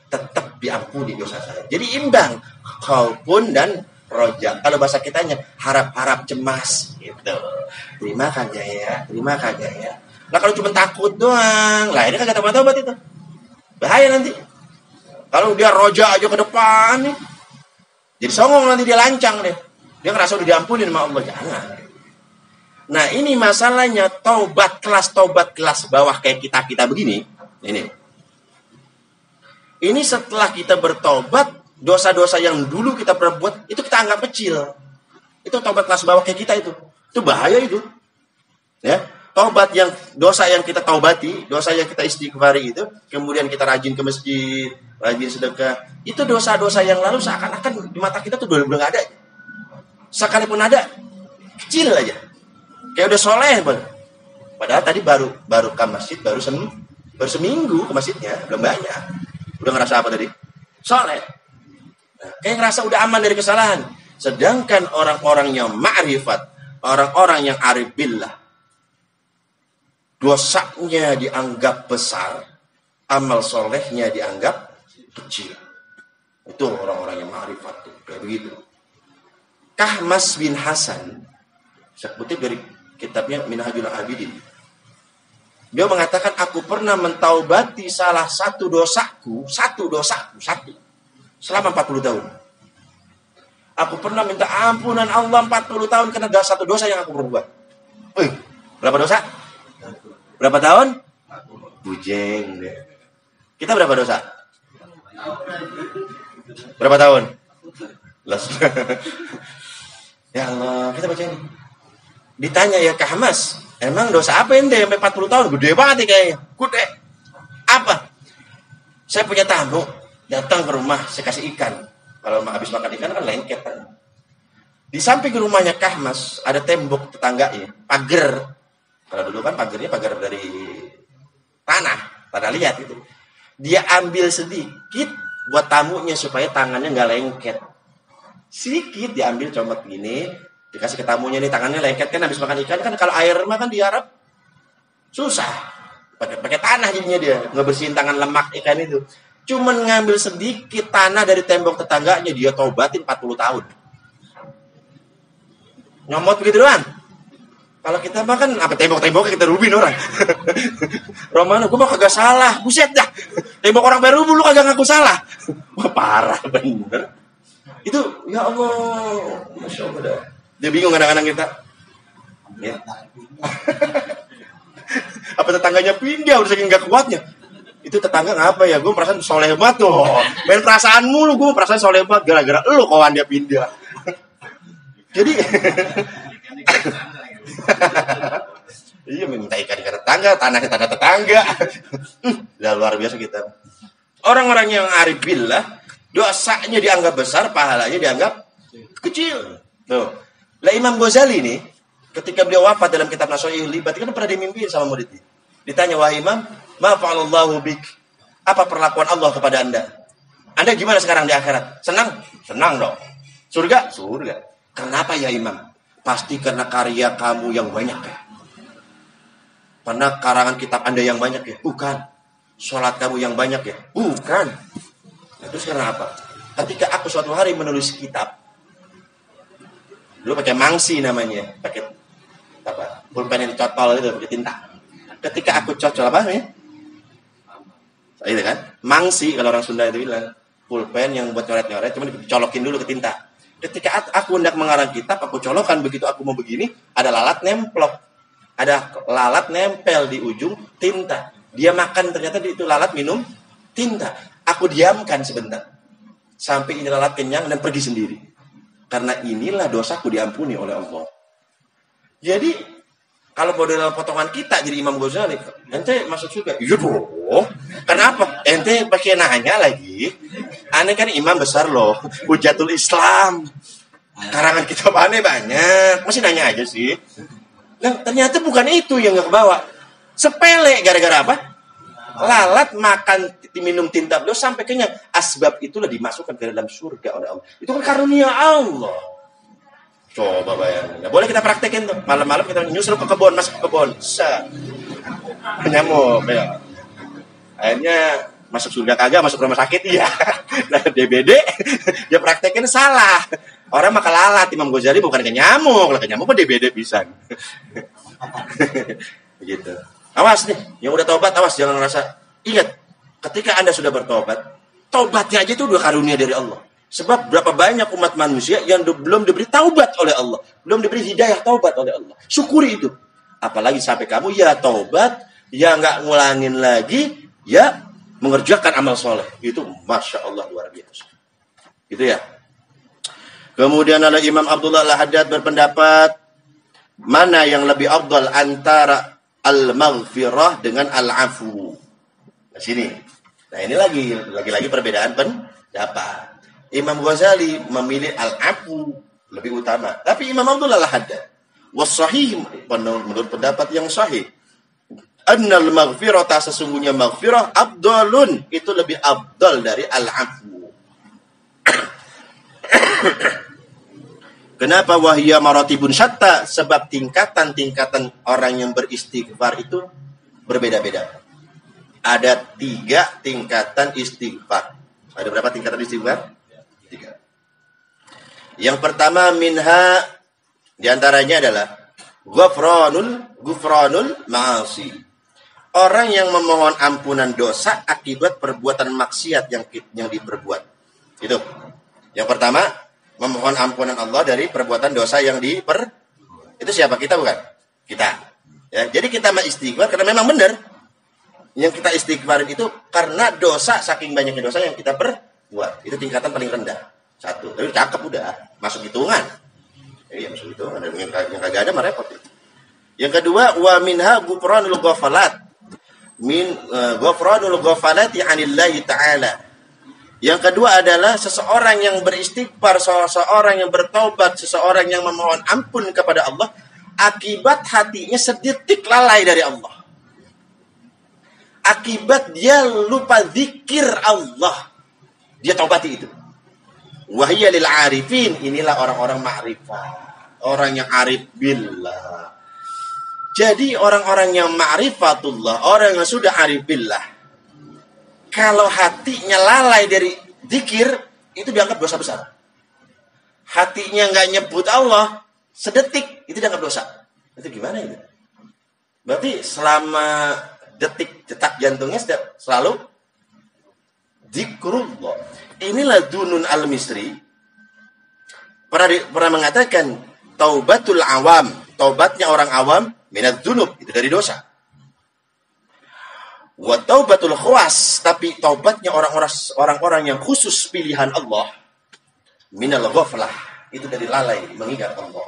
tetap diampuni dosa saya. Jadi imbang khaufun dan roja. Kalau bahasa kitanya harap-harap cemas gitu. Terima kagak ya? Nah kalau cuma takut doang, lah ini kagak tobat itu. Bahaya nanti. Kalau dia roja aja ke depan nih, jadi songong nanti, dia lancang deh. Dia ngerasa udah diampuni sama Allah. Jangan. Nah ini masalahnya taubat kelas bawah kayak kita begini. Ini setelah kita bertobat, dosa-dosa yang dulu kita perbuat, itu kita anggap kecil. Itu tobat kelas bawah kayak kita itu. Itu bahaya itu. Ya, tobat yang dosa yang kita taubati, dosa yang kita istighfari itu, kemudian kita rajin ke masjid, rajin sedekah. Itu dosa-dosa yang lalu seakan-akan di mata kita tuh udah nggak ada. Sekalipun ada, kecil aja. Kayak udah soleh, padahal tadi baru ke masjid, baru seminggu ke masjidnya, belum banyak. Udah ngerasa apa tadi? Soleh. Nah, kayak ngerasa udah aman dari kesalahan. Sedangkan orang-orang yang ma'rifat, orang-orang yang arif billah, dosanya dianggap besar, amal solehnya dianggap kecil. Itu orang-orang yang ma'rifat tuh, kayak begitu. Kahmas bin Hasan, saya kutip dari kitabnya Minhajul Abidin. Dia mengatakan, aku pernah mentaubati salah satu dosaku, selama 40 tahun. Aku pernah minta ampunan Allah 40 tahun karena satu dosa yang aku perbuat. Berapa dosa? Berapa tahun? Bujeng deh. Kita berapa dosa? Berapa tahun? Ya Allah, kita baca ini. Ditanya ya Kahmas, emang dosa apa ente sampai 40 tahun? Gede banget ya kayaknya. Gede. Apa? Saya punya tamu, datang ke rumah, saya kasih ikan. Kalau habis makan ikan kan lengket kan. Di samping rumahnya Kahmas ada tembok tetangganya, pagar. Kalau dulu kan pagarnya pagar dari tanah liat itu. Dia ambil sedikit buat tamunya supaya tangannya nggak lengket. Sedikit diambil comot gini, dikasih ke tamunya nih, tangannya lengket kan habis makan ikan kan, kalau air mah kan diharap Susah. Pakai tanah jadinya dia, ngebersihin tangan lemak ikan itu. Cuman ngambil sedikit tanah dari tembok tetangganya, dia taubatin 40 tahun. Nyomot begitu doang. Kalau kita makan apa tembok-temboknya kita rubin orang. Romano, gue mah kagak salah. Buset dah. Tembok orang baru lu kagak ngaku salah. Wah parah bener. Itu ya Allah, Masya Allah dah. Dia bingung kadang-kadang kita. Ya. Apa tetangganya pindah udah saking gak kuatnya. Itu tetangga ngapa ya? Gue perasaan soleh banget tuh. Main perasaan mulu, gue perasaan soleh banget gara-gara lu kawan dia pindah. Jadi iya minta ikan ke tetangga, tanah tetangga. Udah luar biasa kita. Orang-orang yang arif billah, dosanya dianggap besar, pahalanya dianggap kecil. Tuh. Lah Imam Ghazali nih, ketika beliau wafat dalam kitab Nasha'ihul Ibad, kan pernah dimimpiin sama muridnya. Ditanya, wahai Imam, ma fa'alallahu bik? Apa perlakuan Allah kepada Anda? Anda gimana sekarang di akhirat? Senang? Senang dong. Surga? Surga. Kenapa ya Imam? Pasti karena karya kamu yang banyak ya. Karena karangan kitab Anda yang banyak ya? Bukan. Sholat kamu yang banyak ya? Bukan. Nah, terus karena apa? Ketika aku suatu hari menulis kitab, dulu pakai mangsi namanya, pakai apa? Pulpen yang dicotol itu pakai tinta. Ketika aku cocol apa namanya? Itu kan? Mangsi kalau orang Sunda itu bilang. Pulpen yang buat nyoret-nyoret, cuma dicolokin dulu ke tinta. Ketika aku hendak mengarang kitab, aku colokan begitu aku mau begini, ada lalat nemplok. Ada lalat nempel di ujung tinta. Dia makan ternyata itu lalat minum tinta. Aku diamkan sebentar. Sampai ini lalat kenyang dan pergi sendiri. Karena inilah dosaku diampuni oleh Allah. Jadi, kalau model potongan kita jadi Imam Ghazali, ente masuk surga. Iya dong. Kenapa? Ente pakai nanya lagi. Aneh kan imam besar loh. Hujatul Islam. Karangan kitab aneh banyak. Masih nanya aja sih. Nah, ternyata bukan itu yang gak kebawa. Sepele. Gara-gara apa? Lalat makan minum tinta beliau sampai kenyang. Asbab itulah dimasukkan ke dalam surga oleh Allah. Itu kan karunia Allah. Coba bayangin. Nah, boleh kita praktekin tuh. Malam-malam kita nyusul ke kebun, masuk ke kebun. Nyamuk. Ya. Akhirnya masuk surga kagak, masuk rumah sakit iya. Nah, DBD dia praktekin salah. Orang makan lalat, Imam Ghazali bukan ke nyamuk. Lah ke nyamuk mah DBD bisa. Begitu. Awas nih, yang udah tobat awas jangan ngerasa. Ingat, ketika Anda sudah bertobat, tobatnya aja itu udah karunia dari Allah. Sebab berapa banyak umat manusia yang belum diberi taubat oleh Allah. Belum diberi hidayah taubat oleh Allah. Syukuri itu. Apalagi sampai kamu ya taubat, ya nggak ngulangin lagi, ya mengerjakan amal soleh. Itu Masya Allah luar biasa. Gitu ya. Kemudian ada Imam Abdullah Al-Haddad berpendapat, mana yang lebih afdal antara al-maghfirah dengan al-afu. Nah sini. Nah ini lagi perbedaan pendapat. Imam Ghazali memilih al-afu lebih utama. Tapi Imam Abdullah Al-Haddad was-sahih menurut pendapat yang sahih. Annal maghfirata sesungguhnya maghfirah afdalun itu lebih afdal dari al-afu. Kenapa wahiyya maratibun syatta? Sebab tingkatan-tingkatan orang yang beristighfar itu berbeda-beda. Ada 3 tingkatan istighfar. Ada berapa tingkatan istighfar? 3. Yang pertama minha diantaranya adalah ghufranul ma'asi. Orang yang memohon ampunan dosa akibat perbuatan maksiat yang diperbuat. Itu. Yang pertama, memohon ampunan Allah dari perbuatan dosa yang itu siapa? Kita bukan? Kita. Ya, jadi kita istighfar karena memang benar. Yang kita istighfarin itu karena dosa, saking banyaknya dosa yang kita perbuat. Itu tingkatan paling rendah. 1. Tapi cakep udah. Masuk hitungan. Iya, masuk hitungan. Yang kagak ada mah repot. Yang kedua, wa minha ghufranul ghafalat. Ghufranul ghafalati 'anillahi ta'ala. Yang kedua adalah seseorang yang beristighfar, seseorang yang bertaubat, seseorang yang memohon ampun kepada Allah akibat hatinya sedetik lalai dari Allah. Akibat dia lupa zikir Allah. Dia taubati itu. Wahiyya lil arifin, inilah orang-orang ma'rifah. Orang yang arif billah. Jadi orang-orang yang ma'rifatullah, orang yang sudah arif billah, kalau hatinya lalai dari zikir, itu dianggap dosa besar. Hatinya nggak nyebut Allah sedetik, itu dianggap dosa. Itu gimana itu? Berarti selama detak jantungnya selalu zikrullah. Inilah Dunun al-Misri pernah mengatakan taubatul awam, taubatnya orang awam minat dzunub, itu dari dosa. Wa taubatul khawas, tapi taubatnya orang-orang yang khusus pilihan Allah minal ghaflah, itu dari lalai mengingat Allah.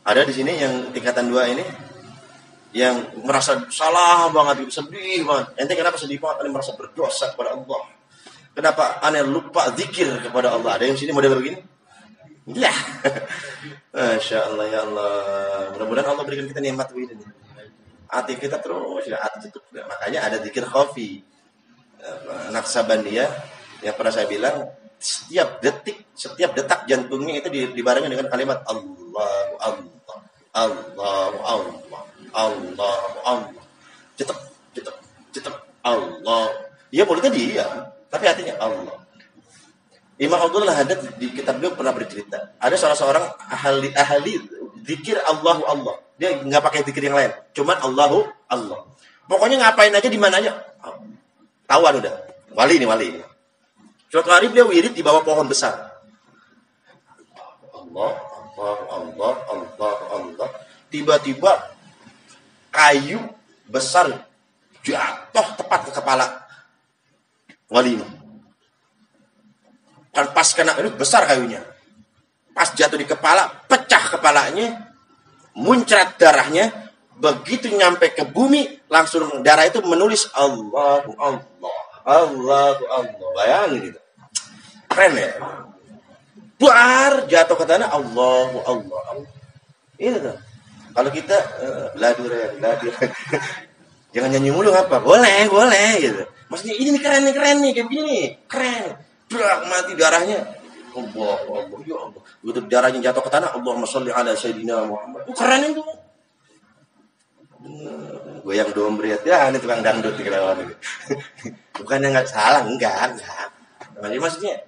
Ada di sini yang tingkatan 2 ini yang merasa salah banget, sedih banget. Ente kenapa sedih banget? Ane merasa berdosa kepada Allah. Kenapa ane lupa zikir kepada Allah? Ada yang sini model begini? Ya. Masya Allah, ya Allah. Mudah-mudahan Allah berikan kita nikmat ini. Hati kita terus ya, hati tutup. Makanya ada zikir khafi. Naqsabandiyah yang pernah saya bilang, setiap detak jantungnya itu dibarengi dengan kalimat Allah, Allah, Allah, Allah, Allah, Allah. Cetek, Allah. Ya mulutnya dia, tapi hatinya Allah. Imam Abdullah Haddad di kitab beliau pernah bercerita, ada salah seorang ahli zikir Allahu Allah. Dia nggak pakai zikir yang lain, cuman Allahu Allah. Pokoknya ngapain aja di mana aja. Tawan udah. Wali ini. Suatu hari beliau wirid di bawah pohon besar. Allah. Tiba-tiba kayu besar jatuh tepat ke kepala wali ini. Kan pas kena ini besar kayunya. Pas jatuh di kepala, pecah kepalanya, muncrat darahnya. Begitu nyampe ke bumi, langsung darah itu menulis Allahu Allah. Allahu Allah. Bayangin itu. Keren ya? Buar jatuh ke tanah Allahu Allah. Itu tuh. Kalau kita ladur. Jangan nyanyi mulu apa? Boleh gitu. Maksudnya ini keren nih kayak begini. Keren. Brak mati darahnya. Allah. Ya Allah. Begitu darahnya jatuh ke tanah, Allahumma sholli ala sayyidina Muhammad. Keren itu. Goyang dombret ya, ini tukang dangdut di kelawan ini. Bukannya nggak salah, enggak. Jadi maksudnya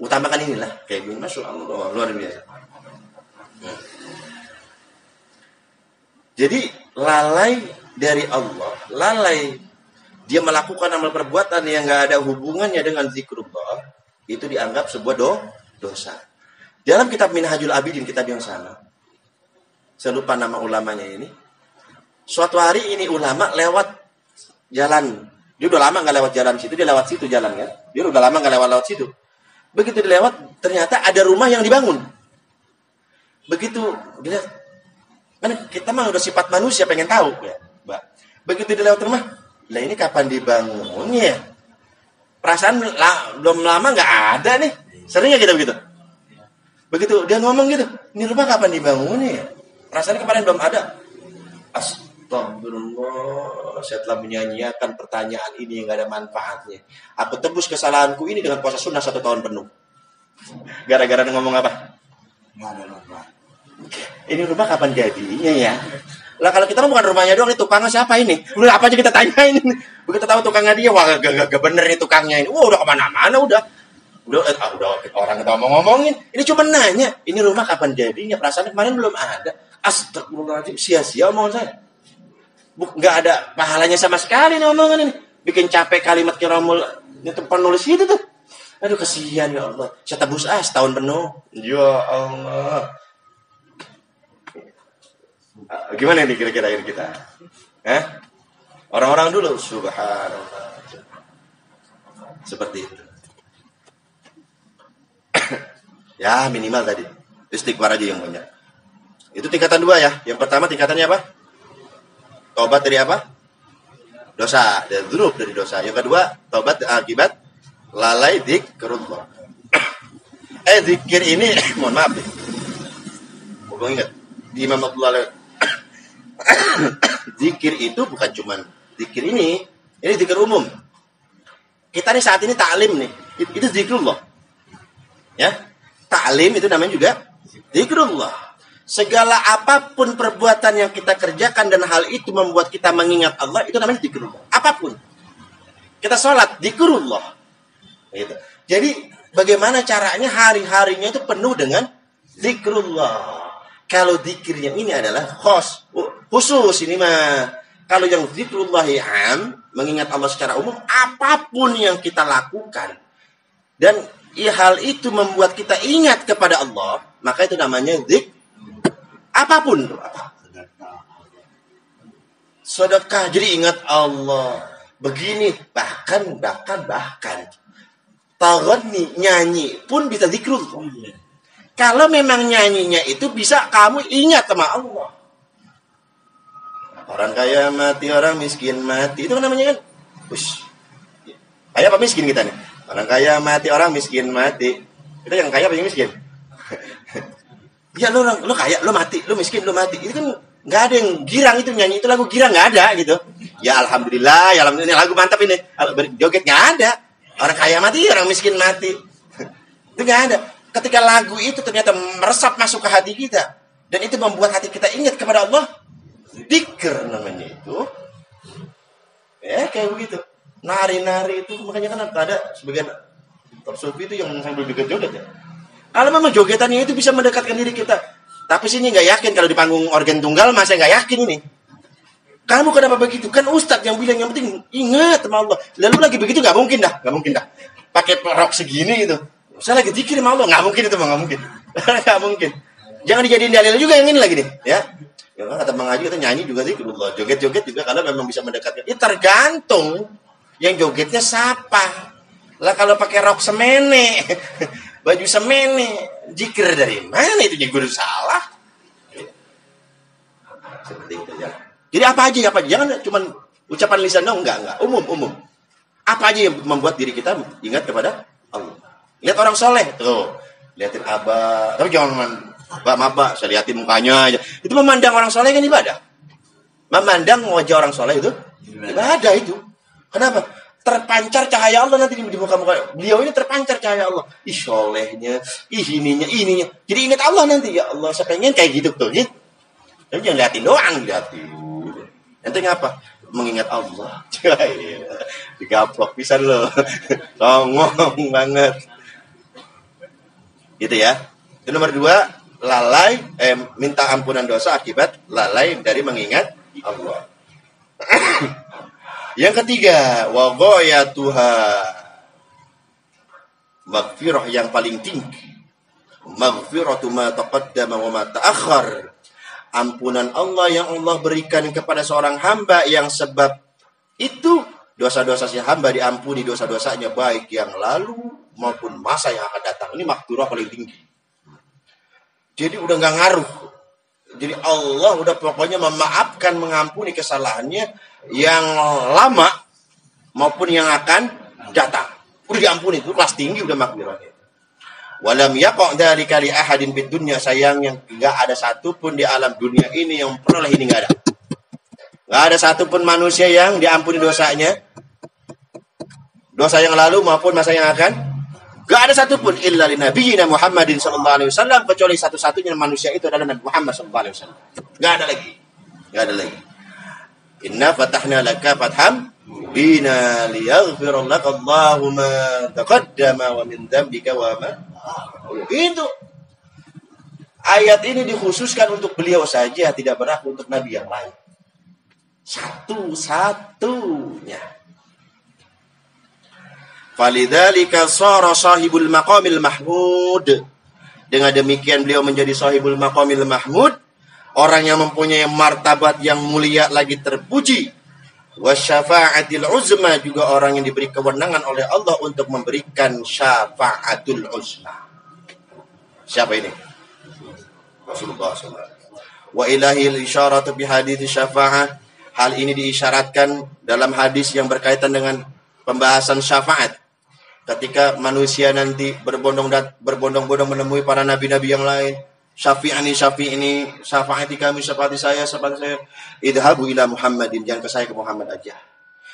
utamakan inilah kayak gini, masya Allah, luar biasa. Jadi lalai dari Allah, lalai dia melakukan amal perbuatan yang nggak ada hubungannya dengan zikrullah, itu dianggap sebuah dosa. Dalam kitab Minhajul Abidin, kitab yang sama, saya lupa nama ulamanya ini. Suatu hari ini ulama lewat jalan. Dia udah lama nggak lewat jalan situ, dia lewat situ jalannya. Dia udah lama nggak lewat situ. Begitu dilewat, ternyata ada rumah yang dibangun. Begitu dilihat, kan kita mah udah sifat manusia pengen tahu ya, Mbak. Begitu dilewat rumah, lah ini kapan dibangunnya? Perasaan belum lama nggak ada nih. Seringnya kita begitu. Begitu dia ngomong gitu, ini rumah kapan dibangunnya? Perasaan kemarin belum ada. Astagfirullah, saya telah menyanyiakan pertanyaan ini yang gak ada manfaatnya. Aku tebus kesalahanku ini dengan puasa sunnah 1 tahun penuh. Gara-gara ngomong apa? Ini rumah kapan jadinya ya? Lah kalau kita bukan rumahnya doang, ini tukangnya siapa ini? Udah apa aja kita tanyain. Begitu tahu tukangnya dia, wah gak bener nih tukangnya ini. Wah udah kemana-mana udah orang kita ngomongin. Ini cuma nanya, ini rumah kapan jadinya? Perasaan kemarin belum ada. Astagfirullahaladzim, sia-sia omongan saya. Nggak ada pahalanya sama sekali nih omongan ini. Bikin capek kalimat kiramul itu penulis itu tuh. Aduh kasihan ya Allah. Saya tebus setahun penuh. Ya Allah. Gimana nih kira-kira ini kita? Orang-orang dulu subhanallah. Seperti itu. Ya minimal tadi istighfar aja yang banyak. Itu tingkatan 2 ya. Yang pertama tingkatannya apa? Taubat dari apa? Dosa, dari dzunub, dari dosa. Yang kedua, taubat akibat lalai zikrullah. Zikir ini, mohon maaf nih. Mau ingat, di Imam Abdullah zikir itu bukan cuman zikir ini zikir umum. Kita nih saat ini ta'lim nih, itu zikrullah. Ya, ta'lim itu namanya juga Zikrullah. Segala apapun perbuatan yang kita kerjakan dan hal itu membuat kita mengingat Allah, itu namanya zikrullah. Apapun. Kita sholat, zikrullah. Gitu. Jadi bagaimana caranya hari-harinya itu penuh dengan zikrullah. Kalau zikirnya ini adalah khusus ini mah. Kalau yang zikrullahi am, mengingat Allah secara umum, apapun yang kita lakukan dan hal itu membuat kita ingat kepada Allah, maka itu namanya zik. Apapun. Sedekah, jadi ingat Allah. Begini, bahkan. Taghni, nyanyi pun bisa zikrullah. Kalau memang nyanyinya itu bisa kamu ingat sama Allah. Orang kaya mati, orang miskin mati. Itu kan namanya kan? Kaya apa miskin kita nih? Orang kaya mati, orang miskin mati. Kita yang kaya apa yang miskin? Ya lu kaya, lu mati, lu miskin, lu mati. Itu kan nggak ada yang girang itu nyanyi. Itu lagu girang nggak ada gitu. Ya alhamdulillah, ini lagu mantap ini. Joget nggak ada. Orang kaya mati, orang miskin mati. Itu nggak ada. Ketika lagu itu ternyata meresap masuk ke hati kita. Dan itu membuat hati kita ingat kepada Allah. Dzikir namanya itu. Ya kayak begitu. Nari-nari itu makanya kan ada sebagian top sufi itu yang sambil joget-joget ya. Kalau memang jogetannya itu bisa mendekatkan diri kita. Tapi sini nggak yakin kalau di panggung organ tunggal masih nggak yakin ini. Kamu kenapa begitu? Kan Ustadz yang bilang yang penting ingat sama Allah. Lalu lagi begitu nggak mungkin dah. Pakai rok segini gitu. Saya lagi zikir sama Allah, nggak mungkin itu nggak mungkin. Nggak mungkin. Jangan dijadiin dalil juga yang ini lagi nih, ya. Ya kata Bang Haji, kata nyanyi juga zikrullah, joget-joget juga kalau memang bisa mendekatkan. Itu tergantung yang jogetnya siapa. Lah kalau pakai rok semene, baju semene, zikir dari mana itu jadi salah. Seperti itu ya. Jadi apa aja, jangan cuma ucapan lisan dong, enggak, umum. Apa aja yang membuat diri kita ingat kepada Allah. Lihat orang soleh tuh, liatin abah, tapi jangan maba, saya liatin mukanya aja. Itu memandang orang soleh kan ibadah. Memandang wajah orang soleh itu ibadah itu. Kenapa? Terpancar cahaya Allah nanti di muka-muka. Beliau ini terpancar cahaya Allah. Ih solehnya, ininya. Jadi ingat Allah nanti. Ya Allah, saya pengen kayak gitu tuh. Gitu. Tapi jangan liatin doang, liatin. Nanti ngapa? Mengingat Allah. Digaplok pisan loh. Songong banget. Gitu ya. Itu nomor 2, lalai minta ampunan dosa akibat lalai dari mengingat Allah. Yang ketiga, wa ghayatuha, maghfirah yang paling tinggi. Maghfiratu ma taqaddama wa ma ta'akhkhar. Ampunan Allah yang Allah berikan kepada seorang hamba yang sebab itu dosa-dosa si hamba diampuni dosa-dosanya baik yang lalu maupun masa yang akan datang. Ini maghfirah paling tinggi. Jadi udah nggak ngaruh. Jadi Allah udah pokoknya memaafkan, mengampuni kesalahannya yang lama maupun yang akan datang. Udah diampuni, itu kelas tinggi udah maghfirahnya. Walam yaqa' dzalika li ahadin fid dunya, sayangnya enggak ada satupun di alam dunia ini yang peroleh ini, enggak ada. Enggak ada satupun manusia yang diampuni dosanya. Dosa yang lalu maupun masa yang akan. Enggak ada satupun illa li nabiyina Muhammadin sallallahu alaihi wasallam, kecuali satu-satunya manusia itu adalah Nabi Muhammad sallallahu alaihi wasallam. Enggak ada lagi. Enggak ada lagi. Inna fatahna laka fatham bina liyaghfira laka Allahu ma taqaddama wa min dzambika wa ma. Itu ayat ini dikhususkan untuk beliau saja, tidak berlaku untuk nabi yang lain. Satu-satunya. Falidzalika shara sahibul maqamil mahmud. Dengan demikian beliau menjadi sahibul maqamil mahmud, orang yang mempunyai martabat yang mulia lagi terpuji. Wasyafa'atil uzma, juga orang yang diberi kewenangan oleh Allah untuk memberikan syafa'atul uzma. Siapa ini? Rasulullah SAW. Wa ilahil isyaratu bihadits syafa'ah. Hal ini diisyaratkan dalam hadis yang berkaitan dengan pembahasan syafaat. Ketika manusia nanti berbondong-bondong menemui para nabi-nabi yang lain, syafi'ani, syafaati kami, syafaati saya. Idhabu ila Muhammadin, jangan ke saya, ke Muhammad aja.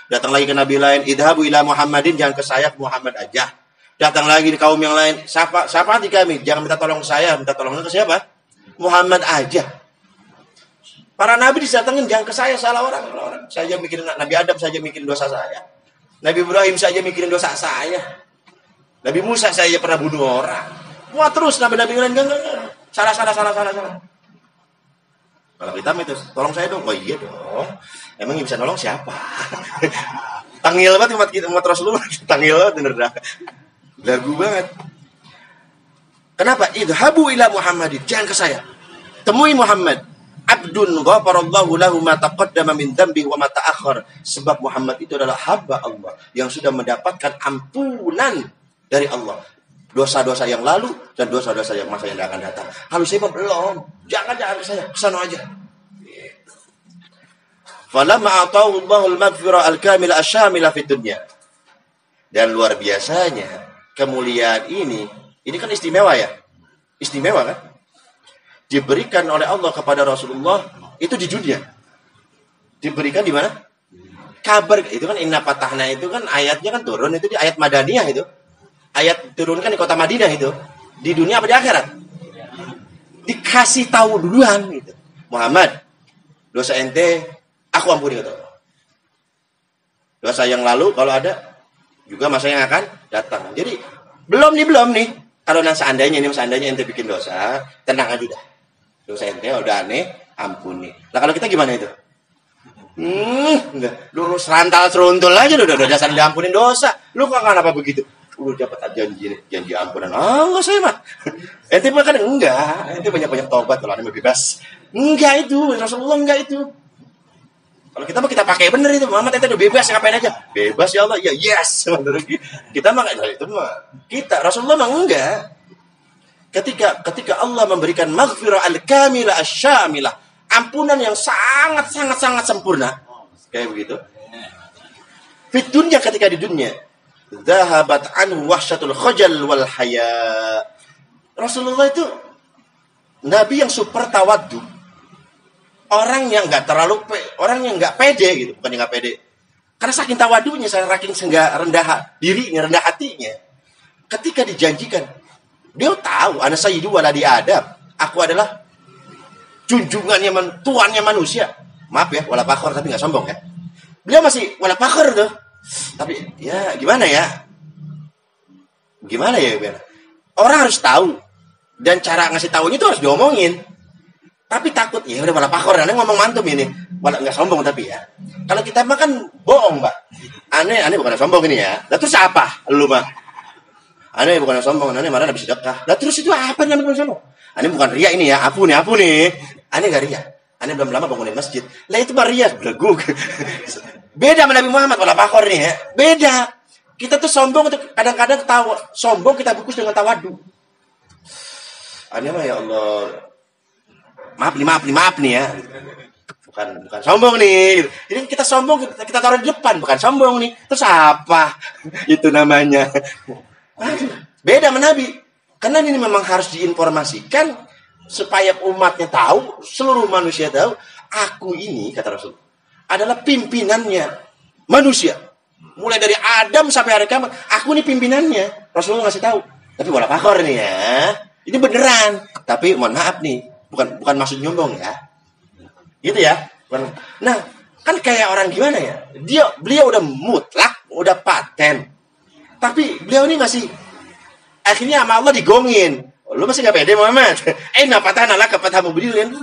Datang lagi ke nabi lain, idhabu ila Muhammadin, jangan ke saya, ke Muhammad aja. Datang lagi di kaum yang lain, siapa di kami? Jangan minta tolong saya, minta tolong ke siapa? Muhammad aja. Para nabi didatengin, jangan ke saya, salah orang. Saya mikirin Nabi Adam saja mikirin dosa saya. Nabi Ibrahim saja mikirin dosa saya. Nabi Musa saya pernah bunuh orang. Wah terus nabi-nabi lain enggak. Salah. Kalau kita itu, tolong saya dong. Oh iya dong. Emang yang bisa nolong siapa? Tangil banget umat Rasulullah. Tangil banget bener dah. Lagu banget. Kenapa? Idhabu ila Muhammadin. Jangan ke saya. Temui Muhammad. Abdun ghafarallahu lahu ma taqaddama min dzambi wa ma ta'akhkhar. Sebab Muhammad itu adalah hamba Allah yang sudah mendapatkan ampunan dari Allah. Dosa-dosa yang lalu dan dosa-dosa yang masa yang akan datang. Kalau saya belum. Jangan ke saya. Kesana aja. Falamma ata'u Allahul maghfirah al-kamila asyamila fid dunya. Dan luar biasanya kemuliaan ini kan istimewa ya. Istimewa kan? Diberikan oleh Allah kepada Rasulullah itu di dunia. Diberikan di mana? Kabar itu kan inna fatahna itu kan ayatnya kan turun itu di ayat Madaniyah itu. Ayat turunkan di kota Madinah itu. Di dunia apa di akhirat? Dikasih tahu duluan gitu. Muhammad, dosa ente aku ampuni kata Allah. Dosa yang lalu kalau ada juga masa yang akan datang. Jadi belum nih. Kalau seandainya ente bikin dosa, tenang aja dah. Dosa ente udah aneh, ampuni. Nah kalau kita gimana itu? Enggak. Lu serantal seruntul aja udah dasar diampunin dosa. Lu kok kenapa begitu? Lu dapat janji ampunan. Enggak saya mah. Ente mah kan enggak. Ente banyak tobat kalau aneh bebas. Enggak itu, Rasulullah enggak itu. Kalau kita mah kita pakai bener itu, Muhammad ente udah bebas ngapain aja? Bebas ya Allah, ya yes. Kita mah itu mah kita Rasulullah mah enggak. Ketika Allah memberikan maghfirah al-kamilah asyamilah, ampunan yang sangat sempurna. Kayak begitu. Fit dunya ketika di dunia, zahabat anhu wahsyatul khajal wal haya. Rasulullah itu nabi yang super tawaddu. Orang yang nggak pede gitu, bukan yang nggak pede. Karena saking tawadunya, saking rendah dirinya, rendah hatinya. Ketika dijanjikan, dia tahu, ana sayyidu waladi Adam. Aku adalah junjungannya, tuannya manusia. Maaf ya, wala fakhor tapi nggak sombong ya. Beliau masih wala fakhor tuh. Tapi ya gimana ya? Orang harus tahu. Dan cara ngasih tahunya itu harus diomongin. Tapi takut, ya udah malah pakor, aneh ngomong mantum ini. Malah nggak sombong tapi ya. Kalau kita mah kan bohong, Mbak. Aneh bukan sombong ini ya. Lah terus apa? Lu mah. Aneh bukan sombong, aneh marah habis sedekah. Lah terus itu apa namanya sombong? Aneh bukan ria ini ya, apu nih. Aneh gak ria. Aneh belum lama bangunin masjid. Lah itu mah ria, beleguk. Beda sama Nabi Muhammad, malah pakor nih ya. Beda. Kita tuh sombong itu kadang-kadang sombong kita bungkus dengan tawadu. Aneh mah ya Allah. Maaf nih ya. Bukan sombong nih. Jadi kita sombong, kita taruh di depan, bukan sombong nih. Terus apa? Itu namanya. Beda sama Nabi. Karena ini memang harus diinformasikan supaya umatnya tahu, seluruh manusia tahu, aku ini kata Rasul adalah pimpinannya manusia. Mulai dari Adam sampai hari kiamat, aku ini pimpinannya. Rasulullah ngasih tahu. Tapi wala fakor nih ya. Ini beneran. Tapi mohon maaf nih. Bukan maksud nyombong ya. Gitu ya. Nah, kan kayak orang gimana ya? Beliau udah mutlak, udah paten. Tapi beliau ini masih akhirnya sama Allah digongin. Lu masih gak pede Muhammad? Napatana laka fatamu bidilin.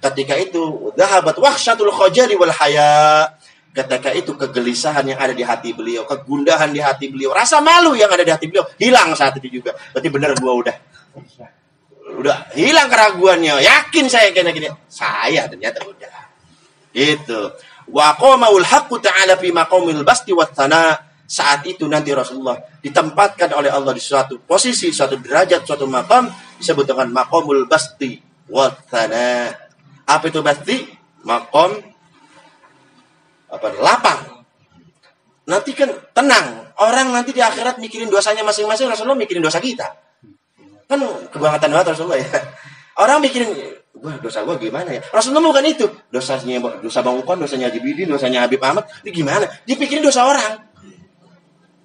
Ketika itu, dhahabat wahsyatul khajari wal haya. Ketika itu kegelisahan yang ada di hati beliau, kegundahan di hati beliau, rasa malu yang ada di hati beliau hilang saat itu juga. Berarti benar gua udah hilang keraguannya, yakin saya gini. Saya ternyata udah. Gitu. Wa qamaul haqqu ta'ala fi maqamil basti wat thana. Saat itu nanti Rasulullah ditempatkan oleh Allah di suatu posisi, suatu derajat, suatu maqam disebut dengan maqamul basti wat thana. Apa itu basti? Maqam lapang. Nanti kan tenang. Orang nanti di akhirat mikirin dosanya masing-masing, Rasulullah mikirin dosa kita. Kan kebangetan banget Rasulullah ya. Orang mikirin, dosa gue gimana ya? Rasulullah bukan itu. Dosa Bang Ukon, dosanya Haji Bidin, dosanya Habib Ahmad. Ini gimana? Dipikirin dosa orang.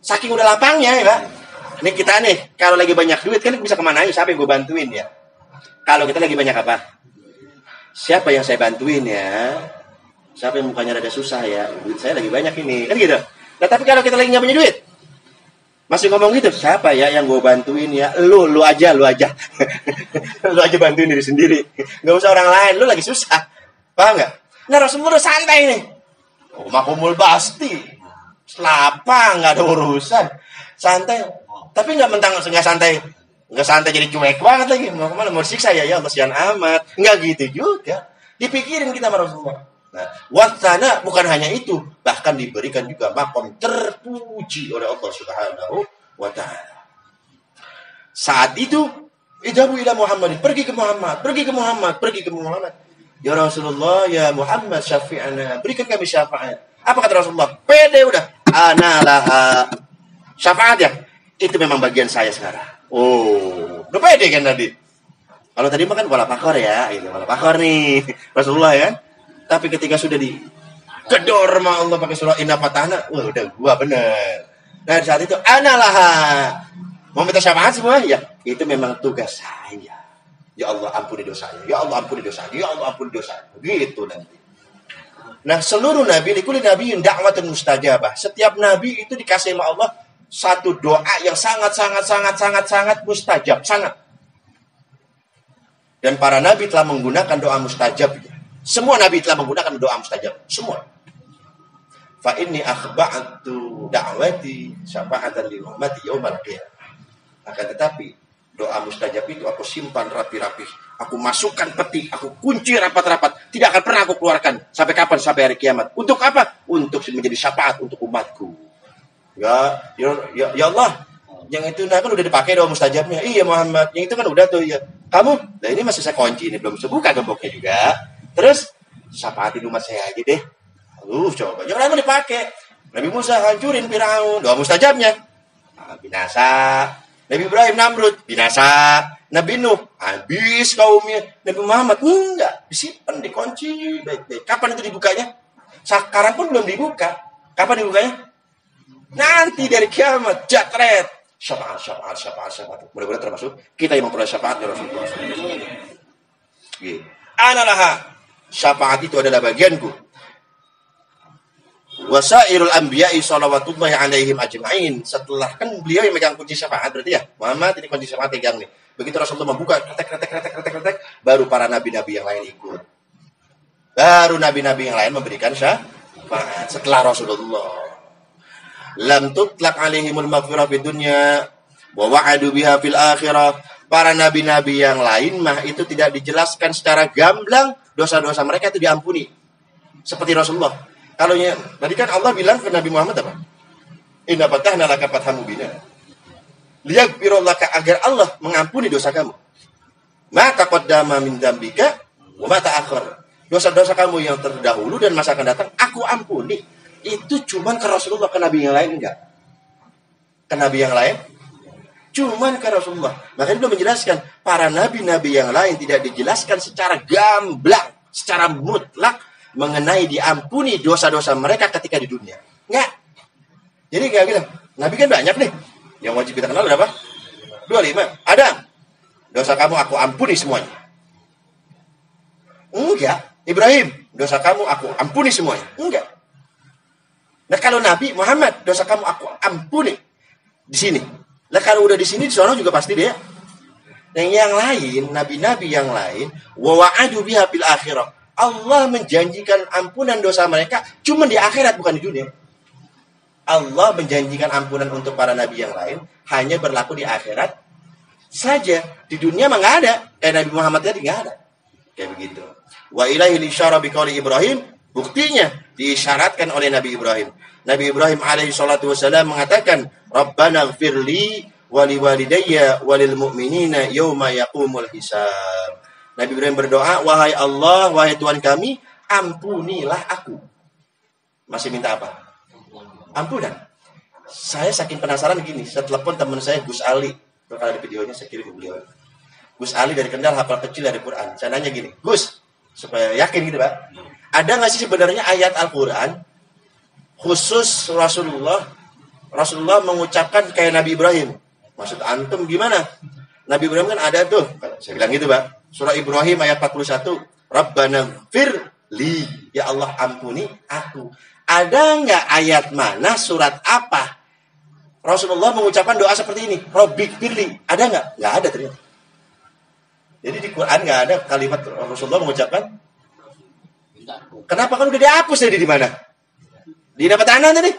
Saking udah lapangnya ya Pak. Ini kita nih, kalau lagi banyak duit kan bisa kemana aja, siapa yang gue bantuin ya? Kalau kita lagi banyak apa? Siapa yang saya bantuin ya? Siapa yang mukanya rada susah ya? Duit saya lagi banyak ini, kan gitu. Nah tapi kalau kita lagi nggak punya duit, masih ngomong gitu, siapa ya yang gue bantuin ya? Lu aja. Lu aja bantuin diri sendiri. Gak usah orang lain, lu lagi susah. Paham gak? Nah Rasulullah santai nih. Oh, makumul basti. Lapang, gak ada urusan. Santai. Tapi gak santai. Gak santai jadi cuek banget lagi. Mau kemana? Mau siksa ya? Ya Allah, sian amat. Gak gitu juga. Dipikirin kita sama Rasulullah. Nah, wasana bukan hanya itu, bahkan diberikan juga makom terpuji oleh Allah Subhanahu wa ta'ala. Saat itu, idhabu ila Muhammad, pergi ke Muhammad. Ya Rasulullah, ya Muhammad, syafi'ana, berikan kami syafaat. Apa kata Rasulullah? Pede udah. Analah syafaat ya. Itu memang bagian saya sekarang. Oh, udah pede kan tadi. Kalau tadi makan wala pakor ya, itu wala pakor nih Rasulullah ya. Tapi ketika sudah digedor sama Allah pakai surah Inna Fatahna, wah udah gua bener. Nah di saat itu analah mau minta syafaat semua ya, itu memang tugas saya. Ya Allah ampuni dosanya, ya Allah ampuni dosanya, ya Allah ampuni dosanya. Gitu nanti. Nah seluruh nabi, likulli nabiyyin da'watun mustajabah. Setiap nabi itu dikasih sama Allah satu doa yang sangat mustajab, sangat. Dan para nabi telah menggunakan doa mustajab. Semua nabi telah menggunakan doa mustajab. Semua. Fa inni akhba'tu da'wati syafa'atan li ummati yaumal qiyamah. Akan tetapi doa mustajab itu aku simpan rapi-rapi. Aku masukkan peti, aku kunci rapat-rapat. Tidak akan pernah aku keluarkan. Sampai kapan? Sampai hari kiamat. Untuk apa? Untuk menjadi syafaat untuk umatku. Ya Allah. Yang itu nah kan udah dipakai doa mustajabnya. Iya Muhammad. Yang itu kan udah tuh ya. Kamu? Nah ini masih saya kunci ini belum sebuka gemboknya juga. Terus syafaatin umat saya aja deh. Coba jangan lama dipakai. Nabi Musa hancurin Firaun, doa mustajabnya. Binasa. Nabi Ibrahim Namrud, binasa. Nabi Nuh, habis kaumnya. Nabi Muhammad, enggak. Disimpan, dikunci. Baik-baik. Kapan itu dibukanya? Sekarang pun belum dibuka. Kapan dibukanya? Nanti dari kiamat. Jatret. Syafaat. Mudah-mudahan termasuk kita yang memperoleh syafaat dari Rasulullah. Gitu. Analah. Syafaat itu adalah bagianku. Wasairul anbiya'i shalawatullahi alaihim ajma'in. Setelah kan beliau yang megang kunci syafaat berarti ya. Muhammad ini kunci syafaat pegang nih. Begitu Rasulullah membuka kretek, baru para nabi-nabi yang lain ikut. Baru nabi-nabi yang lain memberikan syafaat setelah Rasulullah. Lam tutlaq alaihimul maghfirah fid dunya wa wa'adu biha fil akhirah. Para nabi-nabi yang lain mah itu tidak dijelaskan secara gamblang dosa-dosa mereka itu diampuni. Seperti Rasulullah. Kalau tadi kan Allah bilang ke Nabi Muhammad apa? Inna fatahna laka fathan mubina. Liyaghfirallaka agar Allah mengampuni dosa kamu. Ma taqaddama min dzambika wa ma ta'akhkhar. Dosa-dosa kamu yang terdahulu dan masa akan datang aku ampuni. Itu cuman ke Rasulullah, ke nabi yang lain enggak. Ke nabi yang lain cuman ke Rasulullah. Makanya belum menjelaskan para nabi-nabi yang lain tidak dijelaskan secara gamblang, secara mutlak mengenai diampuni dosa-dosa mereka ketika di dunia. Enggak. Jadi kayak bilang, nabi kan banyak nih. Yang wajib kita kenal berapa? 25. Adam, dosa kamu aku ampuni semuanya. Enggak. Ibrahim, dosa kamu aku ampuni semuanya. Enggak. Nah kalau Nabi Muhammad, dosa kamu aku ampuni di sini. Nah kalau udah di sini, di sana juga pasti dia. Yang lain, nabi-nabi yang lain, wa wa'adu biha fil akhirah. Allah menjanjikan ampunan dosa mereka cuma di akhirat, bukan di dunia. Allah menjanjikan ampunan untuk para nabi yang lain hanya berlaku di akhirat saja. Di dunia mah nggak ada. Nabi Muhammad tadi nggak ada. Kayak begitu. Wa ilaihi lisyara biqauli Ibrahim. Buktinya diisyaratkan oleh Nabi Ibrahim. Nabi Ibrahim alaihi salatu wasallam mengatakan, Rabbana gfirli wali walidayya walil mu'minina yawma yaqumul hisab. Nabi Ibrahim berdoa, wahai Allah, wahai Tuhan kami, ampunilah aku. Masih minta apa? Ampunan. Saya saking penasaran gini, saya telepon teman saya Gus Ali. Kalau ada videonya saya kirim ke beliau. Gus Ali dari Kendal, hafal kecil dari Quran. Saya nanya gini, Gus, supaya yakin gitu Pak. Ada nggak sih sebenarnya ayat Al-Quran khusus Rasulullah Rasulullah mengucapkan kayak Nabi Ibrahim. Maksud antum gimana? Nabi Ibrahim kan ada tuh. Saya bilang gitu, Pak. Surah Ibrahim ayat 41. Rabbana firli. Ya Allah ampuni aku. Ada nggak ayat mana, surat apa Rasulullah mengucapkan doa seperti ini? Rabbik firli. Ada nggak? Nggak ada ternyata. Jadi di Quran nggak ada kalimat Rasulullah mengucapkan. Kenapa kan udah dihapus tadi di mana? Di dapat anak tadi.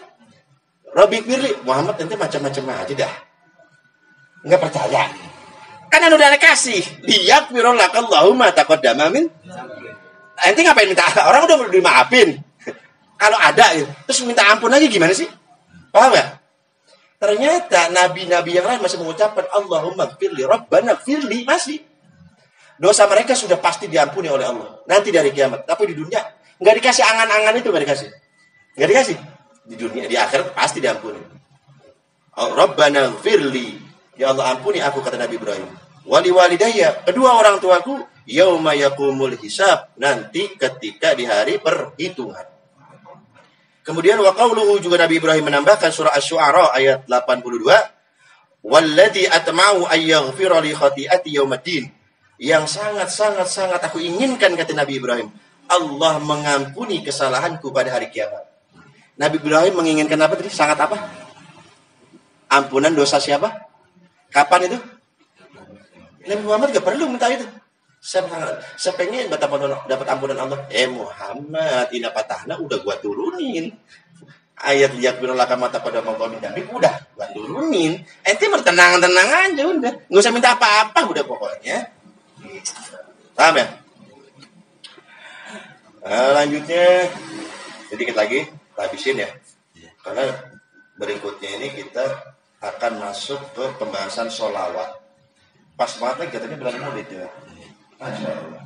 Rabbik firli. Muhammad nanti macam-macam aja dah. Nggak percaya. Kan udah kasih. Liyak firulakallahumma taqaddama min. Ente ngapain minta? Orang udah dimaafin. Kalau ada, terus minta ampun lagi gimana sih? Paham ya? Ternyata nabi-nabi yang lain masih mengucapkan Allahumma firli, Rabbana firli, masih. Dosa mereka sudah pasti diampuni oleh Allah. Nanti dari kiamat. Tapi di dunia, nggak dikasih angan-angan itu, nggak dikasih. Nggak dikasih. Di dunia, di akhirat pasti diampuni. Rabbana firli. Ya Allah ampuni aku, kata Nabi Ibrahim. Wali walidayya, kedua orang tuaku, yauma yakumul hisab, nanti ketika di hari perhitungan. Kemudian wa qauluhu, juga Nabi Ibrahim menambahkan surah Asy-Syu'ara ayat 82, walladzi atma'u ay yaghfira li khati'ati yaumiddin. Yang sangat aku inginkan, kata Nabi Ibrahim, Allah mengampuni kesalahanku pada hari kiamat. Nabi Ibrahim menginginkan apa tadi? Sangat apa? Ampunan dosa siapa? Kapan itu? Nabi Muhammad gak perlu minta itu. Saya pengen dapat ampunan Allah. Muhammad, ina patahna udah gua turunin. Ayat liyak birulaka mata pada mengkomin Nabi udah gua turunin. Ente bertenang-tenang aja udah. Nggak usah minta apa-apa udah pokoknya. Paham ya? Nah, lanjutnya sedikit lagi habisin ya. Karena berikutnya ini kita akan masuk ke pembahasan sholawat. Pas banget katanya bulan Maulid ya. Masyaallah.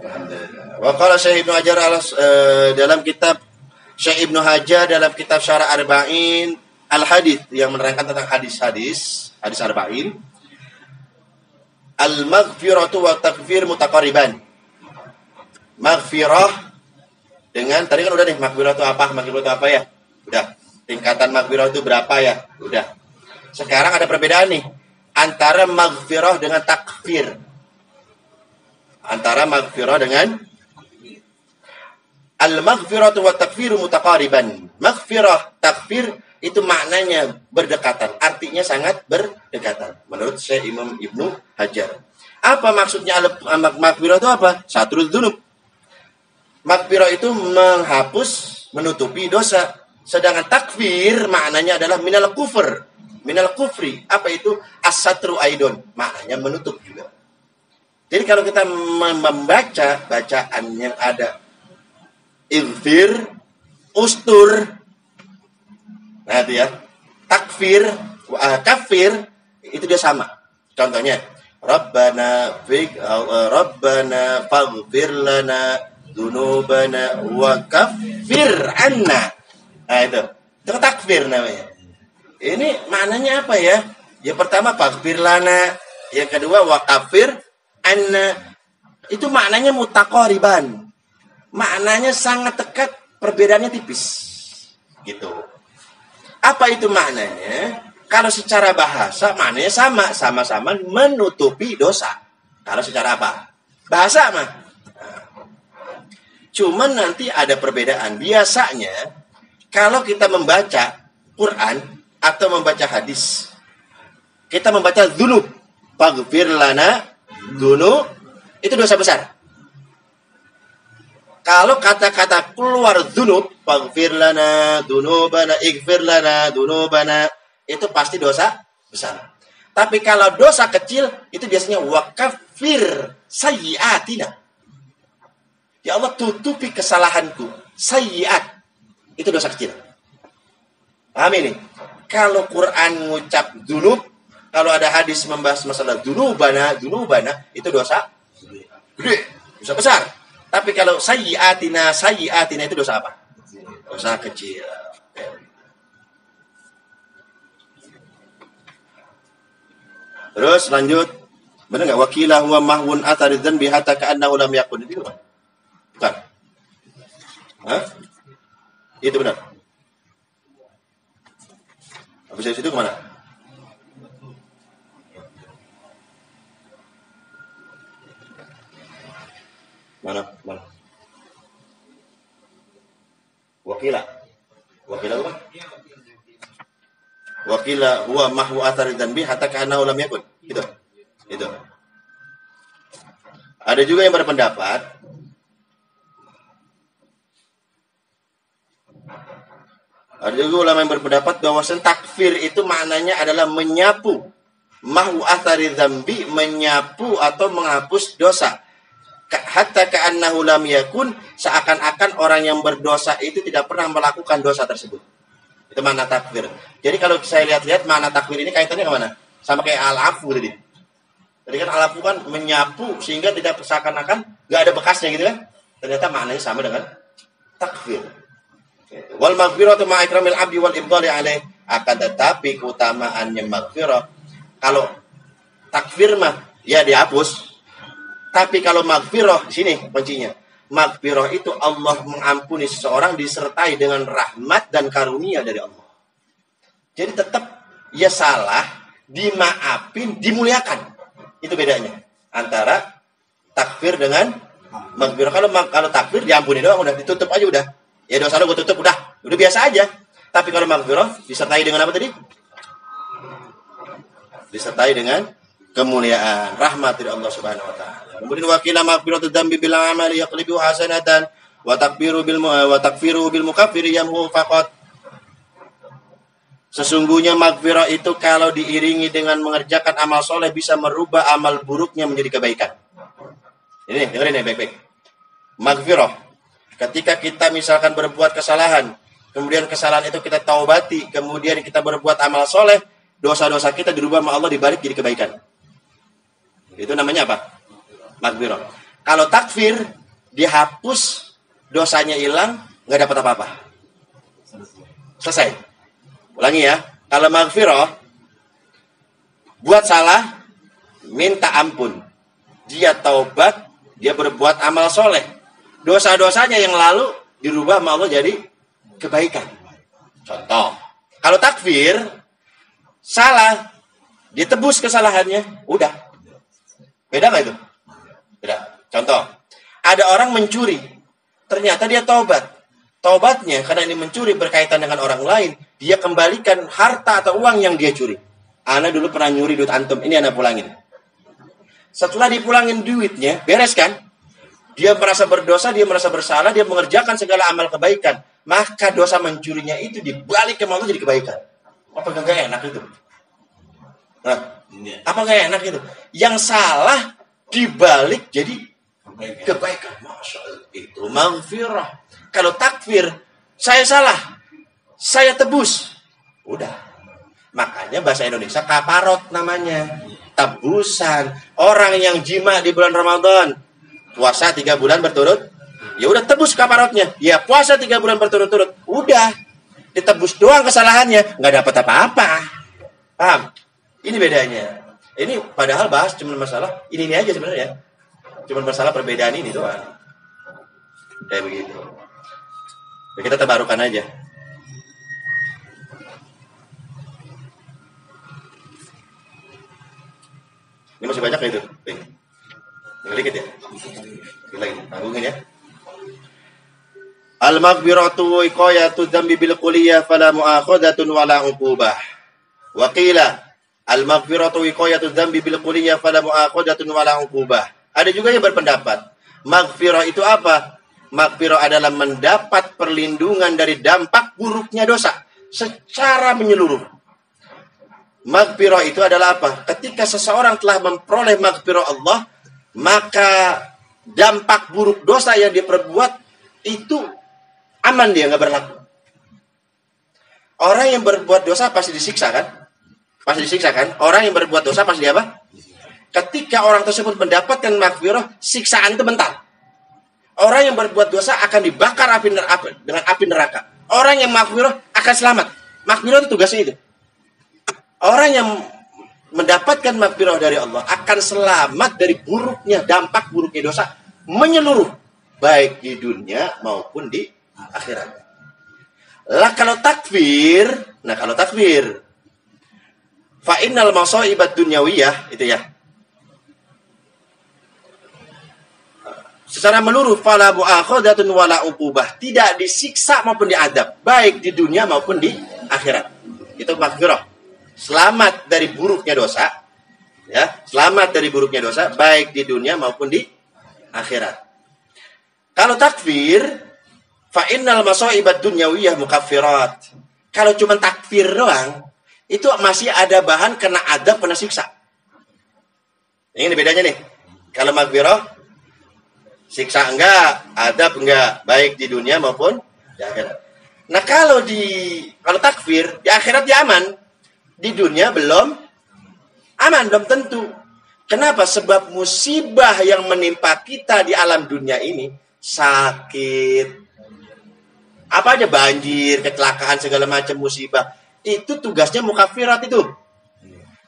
Alhamdulillah. Wa qala Syekh Ibnu Hajar dalam kitab Syekh Ibnu Hajar dalam kitab Syarah Arba'in Al-Hadits yang menerangkan tentang hadis Arba'in. Al-maghfiratu wa takfir mutaqariban. Maghfirah dengan tadi kan udah nih maghfirah itu apa ya? Udah. Tingkatan maghfirah itu berapa ya? Udah. Sekarang ada perbedaan nih antara maghfirah dengan takfir. Antara maghfirah dengan al-maghfiratu wa takfiru mutaqariban. Maghfirah, takfir itu maknanya berdekatan, artinya sangat berdekatan menurut Syekh Imam Ibnu Hajar. Apa maksudnya maghfirah itu apa? Satrul dzunub. Maghfirah itu menghapus, menutupi dosa. Sedangkan takfir maknanya adalah minal kufri. Apa itu? As-satru aidon. Maknanya menutup juga. Jadi kalau kita membaca bacaan yang ada ighfir, ustur, nah itu ya, takfir, kafir, itu dia sama. Contohnya, Rabbana faghfir lana dzunubana wa kaffir anna. Nah itu takfir namanya. Ini maknanya apa ya? Yang pertama faghfir lana, yang kedua wa kaffir anna. Itu maknanya mutaqariban. Maknanya sangat dekat, perbedaannya tipis. Gitu. Apa itu maknanya? Kalau secara bahasa maknanya sama-sama menutupi dosa. Kalau secara apa? Bahasa mah. Cuman nanti ada perbedaan. Biasanya kalau kita membaca Quran atau membaca hadis, kita membaca dzunub, faghfir lana dzunub, itu dosa besar. Kalau kata-kata keluar dzunub, faghfir lana dzunubana, ighfir lana dzunubana, itu pasti dosa besar. Tapi kalau dosa kecil, itu biasanya wakaffir sayyiatina. Ya Allah, tutupi kesalahanku. Sayyiat. Itu dosa kecil. Paham ini? Kalau Quran ngucap dzunub, kalau ada hadis membahas masalah dzunubana, itu dosa gede, dosa besar. Tapi kalau sayyiatina itu dosa apa? Dosa kecil. Terus lanjut. Benar enggak? Wakilah huwa mahwun athari dzanbi hatta ka'annahu lam yakun. Itu bukan? Bukan. Hah? Itu benar. Habis dari situ kemana? Mana? Wakila apa? Wakila huwa mahwu athari dzanbi hatta ka'annahu lam yakun. Itu. Ada juga yang berpendapat ulama yang berpendapat bahwa takfir itu maknanya adalah menyapu, mahwu athari dzambi, menyapu atau menghapus dosa. Hatta ka'annahu lam yakun, seakan-akan orang yang berdosa itu tidak pernah melakukan dosa tersebut. Itu makna takfir. Jadi kalau saya lihat-lihat makna takfir ini kaitannya ke mana? Sama kayak al-afu tadi. Jadi kan al-afu kan menyapu sehingga tidak seakan-akan enggak ada bekasnya gitu kan. Ternyata maknanya sama dengan takfir. Wal maghfiratu ma'a ikramil abdi wal ibdali alaih. Akan tetapi keutamaannya maghfirah, kalau takfir mah ya dihapus. Tapi kalau maghfirah, sini kuncinya. Maghfirah itu Allah mengampuni seseorang disertai dengan rahmat dan karunia dari Allah. Jadi tetap ya salah, dimaafin, dimuliakan. Itu bedanya antara takfir dengan maghfirah. Kalau takfir diampuni doang, udah ditutup aja udah. Ya dosa lo gue tutup udah biasa aja. Tapi kalau maghfirah disertai dengan apa tadi? Disertai dengan kemuliaan, rahmat dari Allah Subhanahu wa taala. Kemudian wakila maghfiratu dzambi bil amali yaqlibu hasanatan wa takfiru bil mukaffir yamhu faqat. Sesungguhnya maghfirah itu kalau diiringi dengan mengerjakan amal soleh bisa merubah amal buruknya menjadi kebaikan. Ini dengerin ya baik-baik. Maghfirah, ketika kita misalkan berbuat kesalahan, kemudian kesalahan itu kita taubati, kemudian kita berbuat amal soleh, dosa-dosa kita dirubah sama Allah dibalik jadi kebaikan. Itu namanya apa? Maghfirah. Kalau takfir, dihapus, dosanya hilang, nggak dapat apa-apa. Selesai. Ulangi ya. Kalau maghfirah, buat salah, minta ampun. Dia taubat, dia berbuat amal soleh. Dosa-dosanya yang lalu dirubah sama Allah jadi kebaikan. Contoh. Kalau takfir, salah, ditebus kesalahannya, udah. Beda nggak itu? Beda. Contoh, ada orang mencuri, ternyata dia taubat. Taubatnya karena ini mencuri berkaitan dengan orang lain, dia kembalikan harta atau uang yang dia curi. Ana dulu pernah nyuri duit antum, ini ana pulangin. Setelah dipulangin duitnya, beres kan? Dia merasa berdosa, dia merasa bersalah, dia mengerjakan segala amal kebaikan. Maka dosa mencurinya itu dibalik ke Allah jadi kebaikan. Apa gak enak itu? Nah, apa gak enak itu? Yang salah dibalik jadi kebaikan. Masya Allah, itu maghfirah. Kalau takfir, saya salah, saya tebus, udah. Makanya bahasa Indonesia kaparot namanya, tebusan. Orang yang jima di bulan Ramadan, puasa 3 bulan berturut, ya udah tebus kaparotnya. Ya puasa 3 bulan berturut-turut, udah ditebus doang kesalahannya, nggak dapat apa-apa. Paham? Ini bedanya. Ini padahal bahas cuma masalah ini aja sebenarnya. Cuma masalah perbedaan ini doang. Kayak begitu. Ya, kita tabarukan aja. Ini masih banyak itu. Tinggal dikit ya. Lagi tanggungin ya. Al-maghfiratu wiqayatu dzambi bil kulliyah fala mu'akhadatun wala 'uqubah. Wa qila al-maghfiratu wiqayatu dzambi bil kulliyah fala mu'akhadatun wala 'uqubah. Ada juga yang berpendapat, maghfirah itu apa? Maghfirah adalah mendapat perlindungan dari dampak buruknya dosa secara menyeluruh. Maghfirah itu adalah apa? Ketika seseorang telah memperoleh maghfirah Allah, maka dampak buruk dosa yang dia perbuat itu aman, dia nggak berlaku. Orang yang berbuat dosa pasti disiksa kan? Pasti disiksa kan? Orang yang berbuat dosa pasti apa? Ketika orang tersebut mendapatkan maghfirah, siksaan itu bentar. Orang yang berbuat dosa akan dibakar dengan api neraka. Orang yang maghfirah akan selamat. Maghfirah itu tugasnya itu. Orang yang mendapatkan maghfirah dari Allah akan selamat dari buruknya, dampak buruknya dosa menyeluruh, baik di dunia maupun di akhirat. Lah kalau takfir, Fa innal masaibat dunyawiyah itu ya. Secara menurut fala mu'akhadatun wala uqubah, tidak disiksa maupun diadab, baik di dunia maupun di akhirat. Itu maghfirah. Selamat dari buruknya dosa, ya, selamat dari buruknya dosa baik di dunia maupun di akhirat. Kalau takfir, fa innal masaibat dunyawiyah mukaffirat. Kalau cuma takfir doang, itu masih ada bahan kena adab, kena siksa. Ini bedanya nih. Kalau maghfirah, siksa enggak, adab enggak, baik di dunia maupun di akhirat. Nah, kalau takfir, di akhirat dia aman. Di dunia belum aman, belum tentu. Kenapa? Sebab musibah yang menimpa kita di alam dunia ini, sakit, apa aja, banjir, kecelakaan, segala macam musibah, itu tugasnya mukaffirat itu.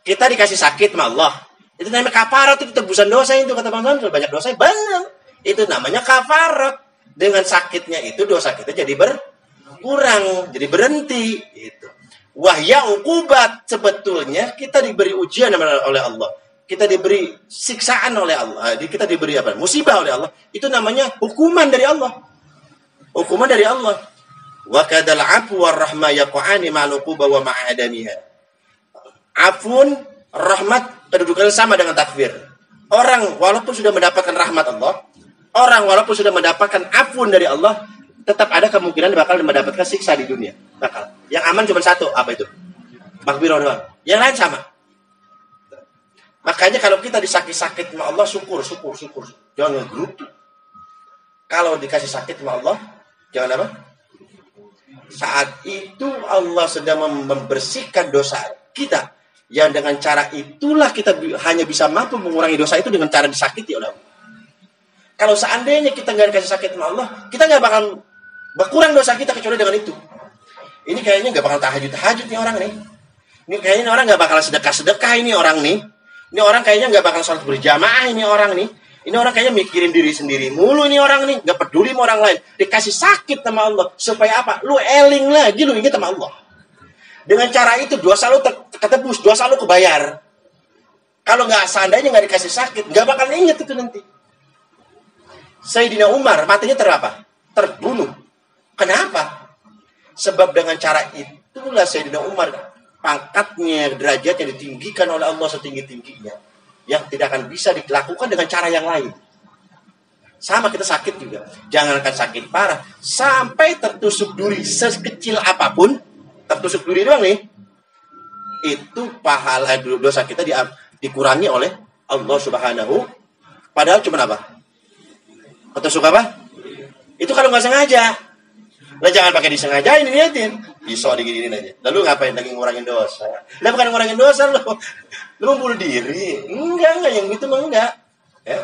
Kita dikasih sakit sama Allah. Itu namanya kafarat, itu tebusan dosa itu, kata Bang Samsul. Banyak dosa, banyak. Itu namanya kafarat. Dengan sakitnya itu dosa kita jadi berkurang, jadi berhenti. Itu. Wahya uqubat, sebetulnya kita diberi ujian oleh Allah. Kita diberi siksaan oleh Allah. Kita diberi apa? Musibah oleh Allah. Itu namanya hukuman dari Allah. Hukuman dari Allah. Wa kadal afu war rahma yaqani ma'al uquba wa ma'adamiha. Afun, rahmat kedudukannya sama dengan takfir. Orang walaupun sudah mendapatkan rahmat Allah, orang walaupun sudah mendapatkan afun dari Allah, tetap ada kemungkinan bakal mendapatkan siksa di dunia. Bakal. Yang aman cuma satu, apa itu? Maghfirah doang. Yang lain sama. Makanya kalau kita disakit-sakit sama Allah, syukur. Jangan ngegerutu. Kalau dikasih sakit sama Allah, jangan apa? Saat itu Allah sedang membersihkan dosa kita. Yang dengan cara itulah kita hanya bisa mampu mengurangi dosa itu dengan cara disakiti oleh Allah. Kalau seandainya kita nggak dikasih sakit sama Allah, kita nggak bakal berkurang dosa kita kecuali dengan itu. Ini kayaknya nggak bakal tahajud nih orang nih. Ini kayaknya orang nggak bakal sedekah ini orang nih. Ini orang kayaknya nggak bakal sholat berjamaah ini orang nih. Ini orang kayaknya mikirin diri sendiri mulu ini orang nih. Nggak peduli sama orang lain. Dikasih sakit sama Allah. Supaya apa? Lu eling lagi, lu ingat sama Allah. Dengan cara itu dosa lu ketebus, dosa lu kebayar. Kalau nggak seandainya nggak dikasih sakit, nggak bakal ingat itu nanti. Sayyidina Umar matinya terbunuh. Kenapa? Sebab dengan cara itulah Sayyidina Umar pangkatnya, derajatnya ditinggikan oleh Allah setinggi-tingginya. Yang tidak akan bisa dilakukan dengan cara yang lain. Sama kita sakit juga. Jangankan sakit parah, sampai tertusuk duri sekecil apapun, tertusuk duri doang nih, itu pahala dosa kita dikurangi oleh Allah Subhanahu. Padahal cuma apa? Tertusuk apa? Itu kalau nggak sengaja. Lah jangan pakai disengajain, niatin. Bisa diginiin aja. Lalu ngapain lagi ngurangin dosa? Lah bukan ngurangin dosa lu. Lu mau bunuh diri. Enggak, yang itu mah enggak. Ya.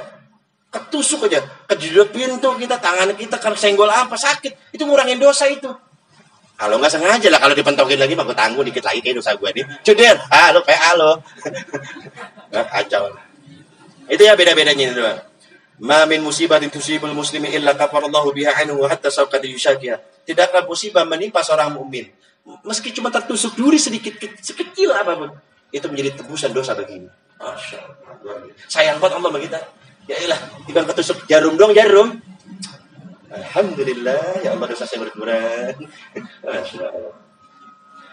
Ketusuk aja, kejedot pintu kita, tangan kita senggol apa sakit. Itu ngurangin dosa itu. Kalau nggak sengaja lah, kalau dipentokin lagi mah gue tanggung dikit lagi kayak dosa gue nih. Cudir, lo PA lo. Kacau. Itu ya beda-bedanya itu doang. Ma min musibatin tusibul muslimi illa kafarallahu biha anhu hatta sawqati yushakiha. Tidaklah musibah menimpa seorang mukmin meski cuma tertusuk duri sedikit, sekecil apapun, itu menjadi tebusan dosa baginya. Masya Allah. Sayang banget Allah bagi kita. Ya ilah, tiba ketusuk jarum dong, jarum. Alhamdulillah, ya Allah dosa saya berkurang. Masya Allah.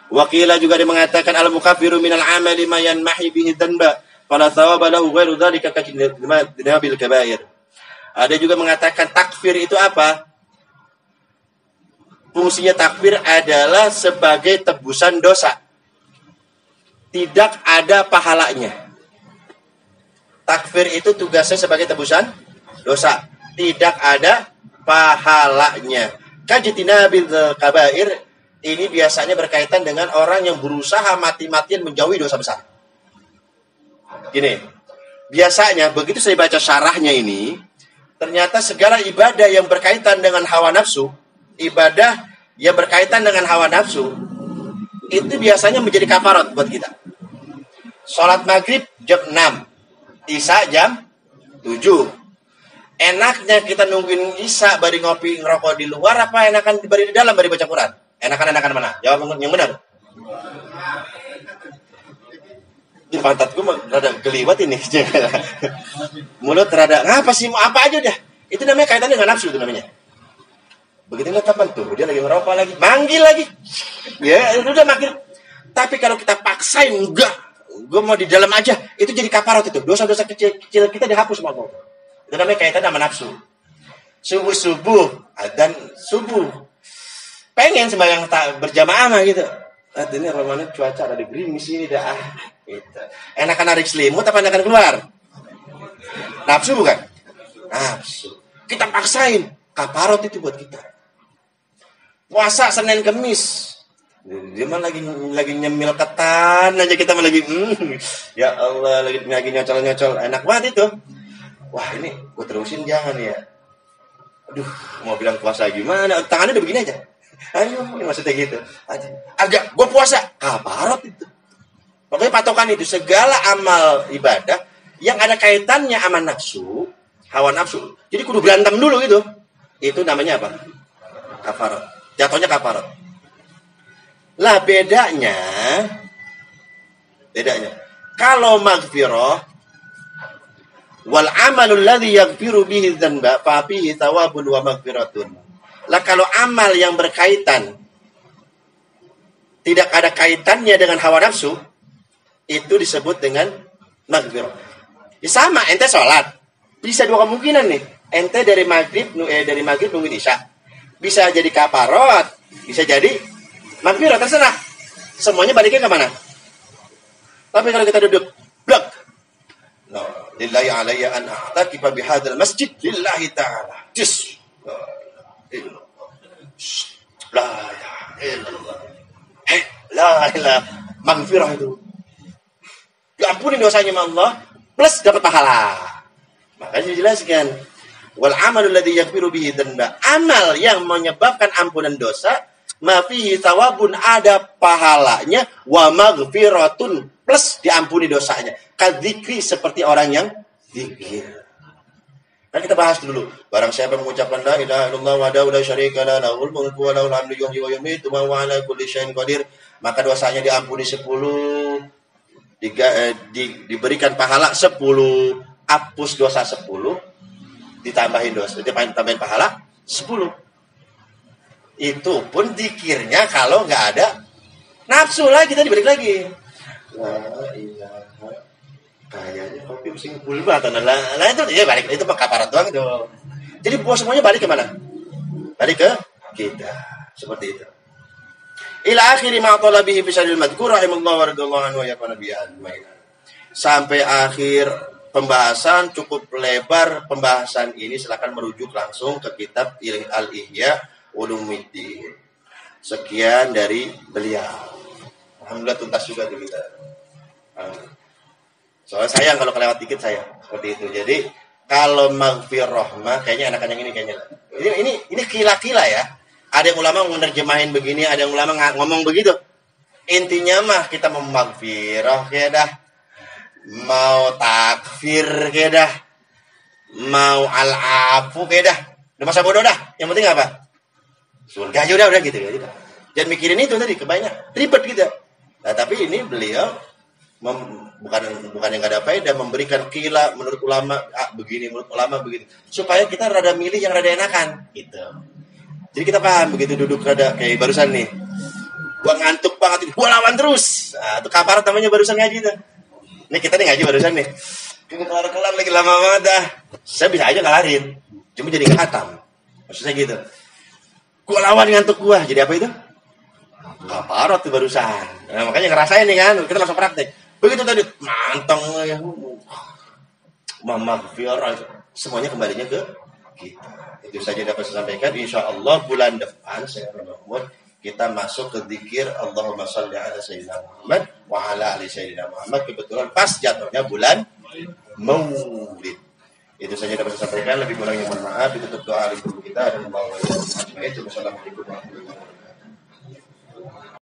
Wakila juga dia mengatakan al-mukaffiru minal amali ma yanmahi bihi dhanba fala thawaba lahu ghairu dzalika kajinabil kabair. Ada juga mengatakan takfir itu apa? Fungsinya takfir adalah sebagai tebusan dosa. Tidak ada pahalanya. Takfir itu tugasnya sebagai tebusan dosa. Tidak ada pahalanya. Kajitinabil kabair ini biasanya berkaitan dengan orang yang berusaha mati-matian menjauhi dosa besar. Gini, biasanya begitu saya baca syarahnya ini, ternyata segala ibadah yang berkaitan dengan hawa nafsu, ibadah yang berkaitan dengan hawa nafsu, itu biasanya menjadi kafarat buat kita. Sholat maghrib jam 6, isya jam 7. Enaknya kita nungguin isya bari ngopi ngerokok di luar, apa enakan bari di dalam bari baca Quran? Enakan mana? Jawab yang benar. Di pantatku rada geliwat ini. Mulut rada ngapa sih, mau apa aja dah. Itu namanya kaitan dengan nafsu itu namanya. Begitu lihat teman tuh, dia lagi ngerokok lagi, manggil lagi. Ya, udah makin. Tapi kalau kita paksain enggak, gue mau di dalam aja, itu jadi kafarat itu. Dosa-dosa kecil kita dihapus sama Allah. Itu namanya kaitan sama nafsu. Subuh, adzan subuh. Pengen sembahyang tak berjamaah mah gitu. Ini Ramadan cuaca ada gerimis ini dah. Gitu. Enakan narik selimut apa enakan keluar? Nafsu bukan? Nafsu. Kita paksain, kafarat itu buat kita. Puasa Senin Kemis. Dia mah lagi nyemil ketan aja, kita mah lagi ya Allah lagi nyocol enak banget itu. Wah ini gue terusin jangan ya. Aduh mau bilang puasa gimana, tangannya udah begini aja. Ayo maksudnya gitu. Agak gue puasa kafarat itu. Pokoknya patokan itu segala amal ibadah yang ada kaitannya sama nafsu, hawa nafsu. Jadi kudu berantem dulu gitu. Itu namanya apa? Kafarat. Jatuhnya kafarat. Lah bedanya kalau maghfirah wal amalul ladzi yaghfiru bihi dzanba fa fihi thawabun wa maghfiratun. Lah kalau amal yang berkaitan tidak ada kaitannya dengan hawa nafsu, itu disebut dengan maghfirah. Ya sama, ente sholat bisa dua kemungkinan nih. Ente dari maghrib nunggu isya. Bisa jadi kafarat, bisa jadi maghfirah, terserah. Semuanya baliknya ke mana? Tapi kalau kita duduk, blok. No, lillahi alayya an a'takifa bihadzal masjid lillahi ta'ala. Jus. La ilaha illallah. La ilaha maghfirah itu. Diampuni dosanya sama Allah plus dapat pahala. Makanya dijelaskan wal amalul ladzi yaghfiru bihi dzanba. Amal yang menyebabkan ampunan dosa ma fihi thawabun, ada pahalanya, wa maghfiratun plus diampuni dosanya. Kadzikri, seperti orang yang zikir. Nah kita bahas dulu. Barang siapa mengucapkan la ilaha illallah wahdahu la syarika lahu lahul mulku wa lahul hamdu yuhyi wa yumiitu wa huwa ala kulli syai'in qadir, maka dosanya diampuni 10, diberikan pahala 10, hapus dosa 10, ditambahin pahala 10. Itu pun zikirnya kalau nggak ada nafsu lagi, kita dibalik lagi. La ilaha, kayaknya kopi mesti ngumpul banget. Nah itu ya balik, itu kafarat doang itu. Jadi buah semuanya balik ke mana? Balik ke kita. Seperti itu. Ila akhiri ma qala bihi fi syaril madhkur rahimallahu wa radhiyallahu anhu ya nabi ajmain. Sampai akhir pembahasan cukup lebar pembahasan ini, silakan merujuk langsung ke kitab Al-Ihya Ulumuddin. Sekian dari beliau. Alhamdulillah tuntas juga tuh kita. Soalnya sayang kalau kelewat dikit saya seperti itu. Jadi kalau maghfirah mah kayaknya anak-anak yang ini kayaknya. Ini kila-kila ya. Ada yang ulama menerjemahin begini, ada yang ulama ngomong begitu. Intinya mah kita mau maghfirah kayak dah. Mau takfir kayak dah. Mau al-afu kayak dah. Udah masa bodoh dah. Yang penting apa? Surga aja udah gitu ya. Jangan mikirin itu tadi, kebanyakan ribet gitu. Nah, tapi ini beliau bukan yang gak ada faedah, memberikan kila menurut ulama begini, menurut ulama begitu, supaya kita rada milih yang rada enakan gitu. Jadi kita paham begitu duduk rada kayak barusan nih, gua ngantuk banget, gua lawan terus. Nah, itu kafarat namanya barusan ngaji tuh. Nih kita nih ngaji barusan nih, kita kelar lagi lama banget dah. Saya bisa aja ngalahin, cuma jadi nggak hatam. Maksudnya gitu. Gua lawan ngantuk gua, jadi apa itu? Kafarat tuh barusan. Nah, makanya ngerasain nih kan, kita langsung praktek. Begitu tadi manteng ya. Maghfirah, semuanya kembalinya ke kita. Itu saja dapat saya sampaikan. Insyaallah bulan depan saya berumur kita masuk ke zikir Allahumma shalli ala sayyidina Muhammad wa ala ali sayyidina Muhammad. Kebetulan pas jatuhnya bulan Maulid. Itu saja dapat saya sampaikan. Lebih kurangnya mohon maaf. Ditutup doa dari guru kita dan membawa. Assalamualaikum warahmatullahi wabarakatuh.